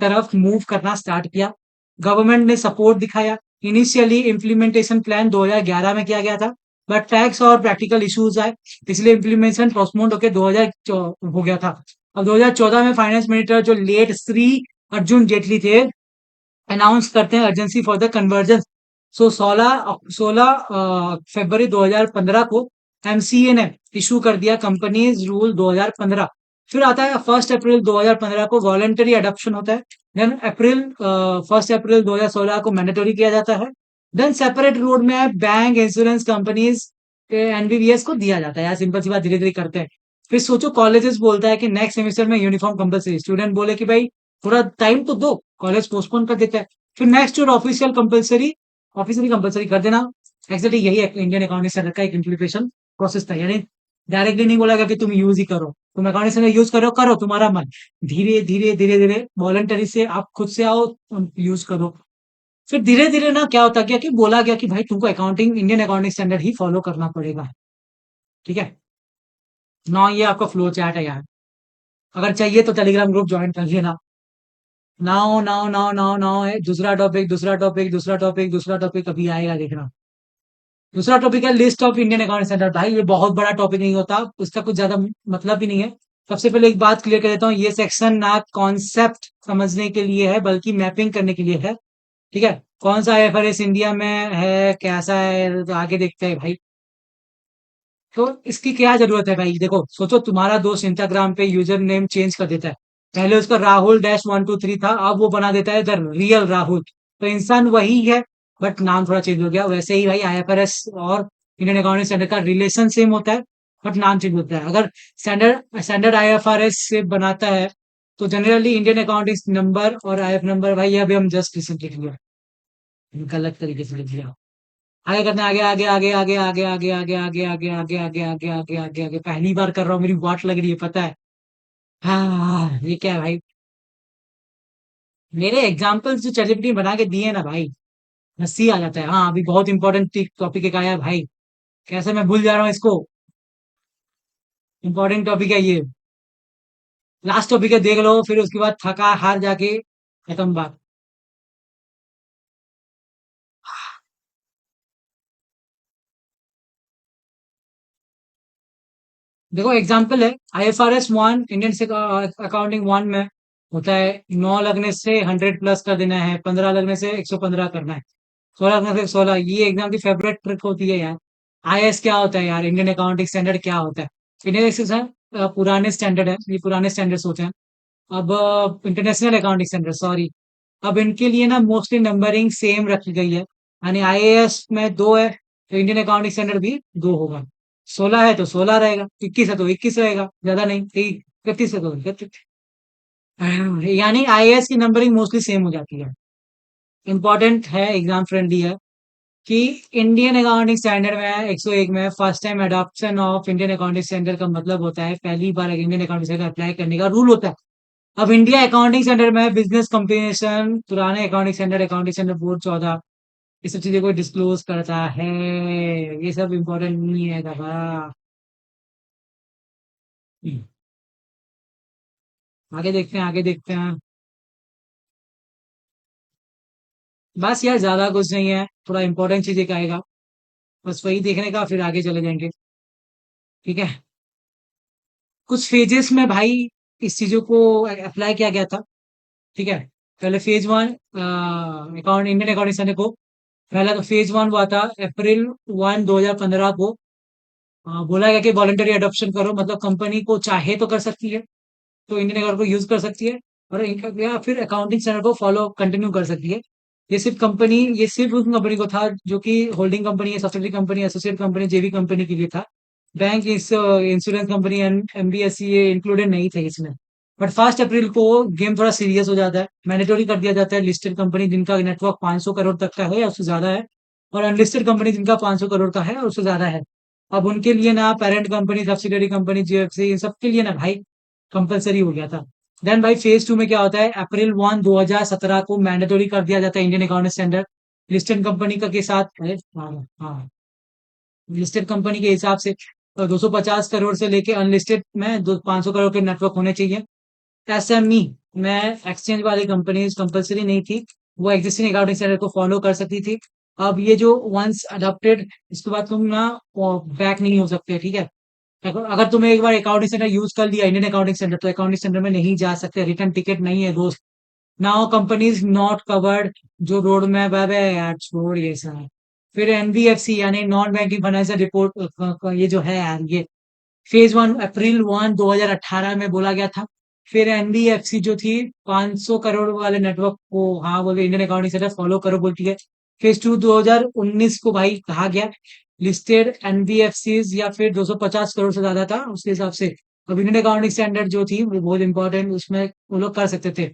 तरफ मूव करना स्टार्ट किया, गवर्नमेंट ने सपोर्ट दिखाया। इनिशियली इम्प्लीमेंटेशन प्लान 2011 में किया गया था, बट टैक्स और प्रैक्टिकल इश्यूज आए, इसलिए इम्प्लीमेंटेशन पोस्टपोन होकर 2000 हो गया था। अब 2014 में फाइनेंस मिनिस्टर जो लेट श्री अर्जुन जेटली थे, अनाउंस करते हैं अर्जेंसी फॉर द कन्वर्जन। सो 16 फरवरी 2015 को एमसीए ने इशू कर दिया कंपनीज रूल 2015। फिर आता है 1 अप्रैल 2015 को वॉलेंटरी अडॉप्शन होता है। देन 1 अप्रैल 2016 को मैंडेटरी किया जाता है। देन सेपरेट रोड में बैंक, इंश्योरेंस कंपनीज, एनबीबीएस को दिया जाता है। यार सिंपल सी बात, धीरे धीरे करते हैं। फिर सोचो कॉलेजेस बोलता है कि नेक्स्ट सेमेस्टर में यूनिफॉर्म कंपलसरी, स्टूडेंट बोले कि भाई थोड़ा टाइम तो दो, कॉलेज पोस्टपोन कर देता है। फिर नेक्स्ट ईयर ऑफिशियली कंपलसरी कर देना। एक्चुअली यही इंडियन अकाउंटिंग स्टैंडर्ड का एक इम्प्लीमेंटेशन प्रोसेस था, यानी डायरेक्टली नहीं बोला गया कि तुम यूज ही करो, तुम अकाउंटिंग स्टैंडर्ड यूज करो तुम्हारा मन, धीरे धीरे धीरे धीरे वॉलंटरी से आप खुद से आओ, यूज करो। फिर धीरे धीरे ना क्या होता गया कि बोला गया कि भाई तुमको इंडियन अकाउंटिंग स्टैंडर्ड ही फॉलो करना पड़ेगा। ठीक है ना, ये आपका फ्लो चार्ट है यार, अगर चाहिए तो टेलीग्राम ग्रुप ज्वाइन कर लेना। Now now now now now है दूसरा टॉपिक, दूसरा टॉपिक, दूसरा टॉपिक, दूसरा टॉपिक अभी आएगा देखना। दूसरा टॉपिक है list of Indian account standard. भाई ये बहुत बड़ा टॉपिक नहीं होता, उसका कुछ ज्यादा मतलब ही नहीं है। सबसे पहले एक बात क्लियर कर देता हूँ, ये सेक्शन ना कॉन्सेप्ट समझने के लिए है बल्कि मैपिंग करने के लिए है। ठीक है, कौन सा आईएफआरएस इंडिया में है, कैसा है, तो आगे देखते हैं भाई। तो इसकी क्या जरूरत है भाई? देखो सोचो, तुम्हारा दोस्त इंस्टाग्राम पे यूजर नेम चेंज कर देता है। पहले उसका राहुल डैश 123 था, अब वो बना देता है द रियल राहुल। तो इंसान वही है, बट नाम थोड़ा चेंज हो गया। वैसे ही भाई आईएफआरएस और इंडियन अकाउंटिंग स्टैंडर्ड का रिलेशन सेम होता है, बट नाम चेंज होता है। अगर स्टैंडर्ड स्टैंडर्ड आईएफआरएस से बनाता है तो जनरली इंडियन अकाउंटिंग नंबर और आईएफ नंबर, भाई ये अभी हम जस्ट रिसेंटली लिया, गलत तरीके से लिख लिया। आगे करते हैं, आगे आगे आगे आगे आगे आगे आगे आगे आगे आगे आगे आगे आगे आगे आगे। पहली बार कर रहा हूँ, मेरी वाट लग रही है पता है। हाँ ये क्या है भाई? मेरे एग्जाम्पल्स जो चैटजीपीटी बना के दिए ना भाई, हंसी आ जाता है। हाँ अभी बहुत इंपॉर्टेंट टॉपिक एक आया है भाई, कैसे मैं भूल जा रहा हूँ इसको। इंपॉर्टेंट टॉपिक है ये, लास्ट टॉपिक है, देख लो फिर उसके बाद थका हार जाके खत्म बात। देखो एग्जाम्पल है, आईएफआरएस 1 इंडियन से अकाउंटिंग 1 में होता है 9 लगने से 100 प्लस कर देना है, 15 लगने से 115 करना है, 16 लगने से 16। ये एग्जाम की फेवरेट ट्रिक होती है यार। आईएएस क्या होता है यार, इंडियन अकाउंटिंग स्टैंडर्ड क्या होता है? इंडियन स्टैंडर्ड पुराने स्टैंडर्ड है, ये पुराने स्टैंडर्ड्स होते हैं। अब इंटरनेशनल अकाउंटिंग स्टैंडर्ड, सॉरी, अब इनके लिए ना मोस्टली नंबरिंग सेम रखी गई है। यानी आईएएस में 2 है तो इंडियन अकाउंटिंग स्टैंडर्ड भी 2 होगा। 16 है तो 16 रहेगा, 21 है तो 21 रहेगा, ज्यादा नहीं। 31 है तो 31। यानी आईएएस की नंबरिंग मोस्टली सेम हो जाती है। इंपॉर्टेंट है, एग्जाम फ्रेंडली है कि इंडियन अकाउंटिंग स्टैंडर्ड में 101 में first time adoption of Indian accounting standard का मतलब होता है पहली बार इंडियन अकाउंटिंग स्टैंडर्ड अप्लाई करने का रूल होता है। अब इंडिया अकाउंटिंग स्टैंडर्ड में बिजनेस कंबिनेशन, पुराने अकाउंटिंग स्टैंडर्ड बोर्ड 14, ये सब चीजें को डिस्क्लोज करता है। ये सब इम्पोर्टेंट नहीं है दादा। आगे देखते हैं, आगे देखते हैं। बस यार ज्यादा कुछ नहीं है, थोड़ा इंपॉर्टेंट चीज एक आएगा, बस वही देखने का, फिर आगे चले जाएंगे। ठीक है, कुछ फेजेस में भाई इस चीजों को अप्लाई किया गया था। ठीक है, पहले phase 1 account Indian accounting standard को, पहला तो फेज 1 हुआ था अप्रैल 1 2015 को। बोला गया कि वॉलंटरी अडॉप्शन करो, मतलब कंपनी को चाहे तो कर सकती है, तो इंडियन अकाउंट को यूज कर सकती है, और या फिर अकाउंटिंग स्टैंडर्ड को फॉलो कंटिन्यू कर सकती है। ये सिर्फ उस कंपनी को था जो कि होल्डिंग कंपनी है, सब्सिडरी कंपनी, एसोसिएट कंपनी, जेवी कंपनी के लिए था। बैंक, इस इंश्योरेंस कंपनी, एमबीएससी ये इंक्लूडेड नहीं थे इसमें। बट 1 अप्रैल को गेम थोड़ा सीरियस हो जाता है, मैंडेटरी कर दिया जाता है लिस्टेड कंपनी जिनका नेटवर्क 500 करोड़ तक का है या उससे ज्यादा है, और अनलिस्टेड कंपनी जिनका 500 करोड़ का है और उससे ज्यादा है। अब उनके लिए ना parent company, subsidiary company, GFC, इन सब के लिए ना भाई कंपलसरी हो गया था। देन भाई फेज 2 में क्या होता है, अप्रैल 1 2017 को मैंडेटरी कर दिया जाता है Indian accounting standard listed company का के साथ है। हाँ हाँ, लिस्टेड कंपनी के हिसाब से 250 करोड़ से लेके अनलिस्टेड में 500 करोड़ के नेटवर्क होने चाहिए। एसएमई में एक्सचेंज वाली कंपनीज कंपलसरी नहीं थी, वो एग्जिस्टिंग अकाउंटिंग स्टैंडर्ड को फॉलो कर सकती थी। अब ये जो वंस अडॉप्टेड, इसके बाद तुम ना बैक नहीं हो सकते। ठीक है, अगर तुमने एक बार अकाउंटिंग स्टैंडर्ड यूज कर लिया इंडियन अकाउंटिंग स्टैंडर्ड, तो अकाउंटिंग स्टैंडर्ड में नहीं जा सकते, रिटर्न टिकट नहीं है दोस्त। नाउ कंपनीज नॉट कवर्ड, जो रोड मैप है यार, छोड़ ये सब। फिर एनबीएफसी यानी नॉन बैंकिंग फाइनेंशियल रिपोर्ट, ये जो है यार, ये फेज 1 अप्रैल 1 2018 में बोला गया था। फिर एनबीएफसी जो थी 500 करोड़ वाले नेटवर्क को, हाँ बोले इंडियन अकाउंटिंग स्टैंडर्ड फॉलो करो बोलती है। फेज 2 2019 को भाई कहा गया लिस्टेड एनबीएफसी या फिर 250 करोड़ से ज्यादा था उसके हिसाब से। अब इंडियन अकाउंटिंग स्टैंडर्ड जो थी वो बहुत इंपॉर्टेंट, उसमें वो लोग कर सकते थे।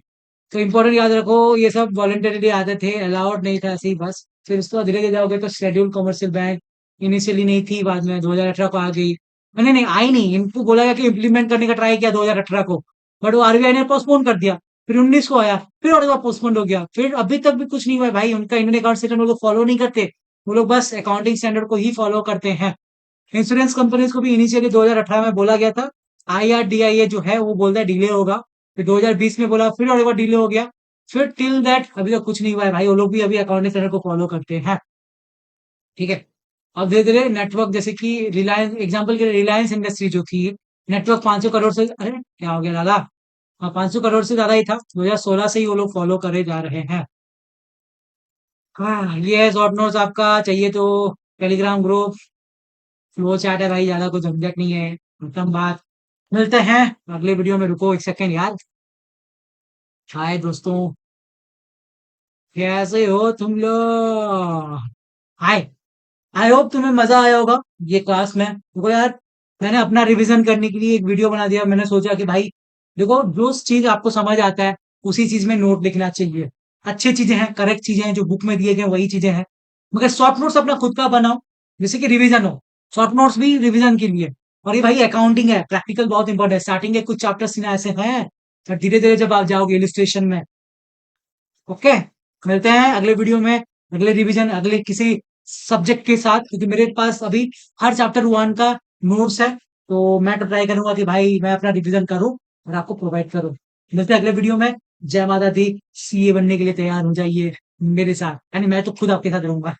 तो इंपॉर्टेंट याद रखो, ये सब वॉलंटरीली आते थे, अलाउड नहीं था ऐसे ही बस। फिर उसके बाद धीरे धीरे जाओगे तो शेड्यूल कमर्शियल बैंक, इनिशियली नहीं थी, बाद में 2018 को आ गई। नहीं नहीं आई नहीं, इनको बोला गया कि इम्प्लीमेंट करने का ट्राई किया 2018 को, बट वो आरबीआई ने पोस्टपोन कर दिया। फिर 19 को आया, फिर और पोस्टपोन हो गया, फिर अभी तक भी कुछ नहीं हुआ है भाई। उनका इंडियन अकाउंट स्टेटमेंट वो लोग फॉलो नहीं करते, वो लोग बस अकाउंटिंग स्टैंडर्ड को ही फॉलो करते हैं। इंश्योरेंस कंपनीज को भी इनिशियली 2018 में बोला गया था, आईआरडीआईए जो है वो बोलता है डिले होगा। फिर 2020 में बोला, फिर और एक बार डिले हो गया। फिर टिल दैट अभी तक कुछ नहीं हुआ है भाई, वो लोग भी अभी अकाउंटिंग स्टैंडर्ड को फॉलो करते हैं। ठीक है, अब धीरे धीरे नेटवर्क, जैसे कि रिलायंस, एग्जांपल के लिए रिलायंस इंडस्ट्री जो थी, नेटवर्क 500 करोड़ से, अरे क्या हो गया दादा, हाँ 500 करोड़ से ज्यादा ही था, 2016 से ही वो लोग फॉलो करे जा रहे हैं। हाँ ये है शॉर्ट नोट्स आपका, चाहिए तो टेलीग्राम ग्रुप, फ्लो चैट है भाई, ज्यादा कोई झंझट नहीं है, खत्म बात। मिलते हैं अगले वीडियो में, रुको एक सेकेंड यार। हाय दोस्तों, कैसे हो तुम लोग? हाय, आई होप तुम्हें मजा आया होगा ये क्लास में। देखो यार, मैंने अपना रिवीजन करने के लिए एक वीडियो बना दिया। मैंने सोचा कि भाई देखो, जो चीज आपको समझ आता है उसी चीज में नोट लिखना चाहिए। अच्छी चीजें हैं, करेक्ट चीजें हैं, जो बुक में दिए गए वही चीजें हैं, मगर शॉर्ट नोट्स अपना खुद का बनाओ, जैसे कि रिवीजन हो। शॉर्ट नोट्स भी रिवीजन के लिए। और ये भाई अकाउंटिंग है, प्रैक्टिकल बहुत इंपॉर्टेंट है। स्टार्टिंग के कुछ चैप्टर्स ऐसे हैं, और धीरे धीरे जब आप जाओगे इलिस्ट्रेशन में। ओके, मिलते हैं अगले वीडियो में, अगले रिवीजन, अगले किसी सब्जेक्ट के साथ, क्योंकि मेरे पास अभी हर चैप्टर वन का नोट्स है। तो मैं तो ट्राई करूंगा कि भाई मैं अपना रिवीजन करूं और आपको प्रोवाइड करूं। मिलते हैं अगले वीडियो में। जय माता दी, सीए बनने के लिए तैयार हो जाइए मेरे साथ, यानी मैं तो खुद आपके साथ रहूंगा।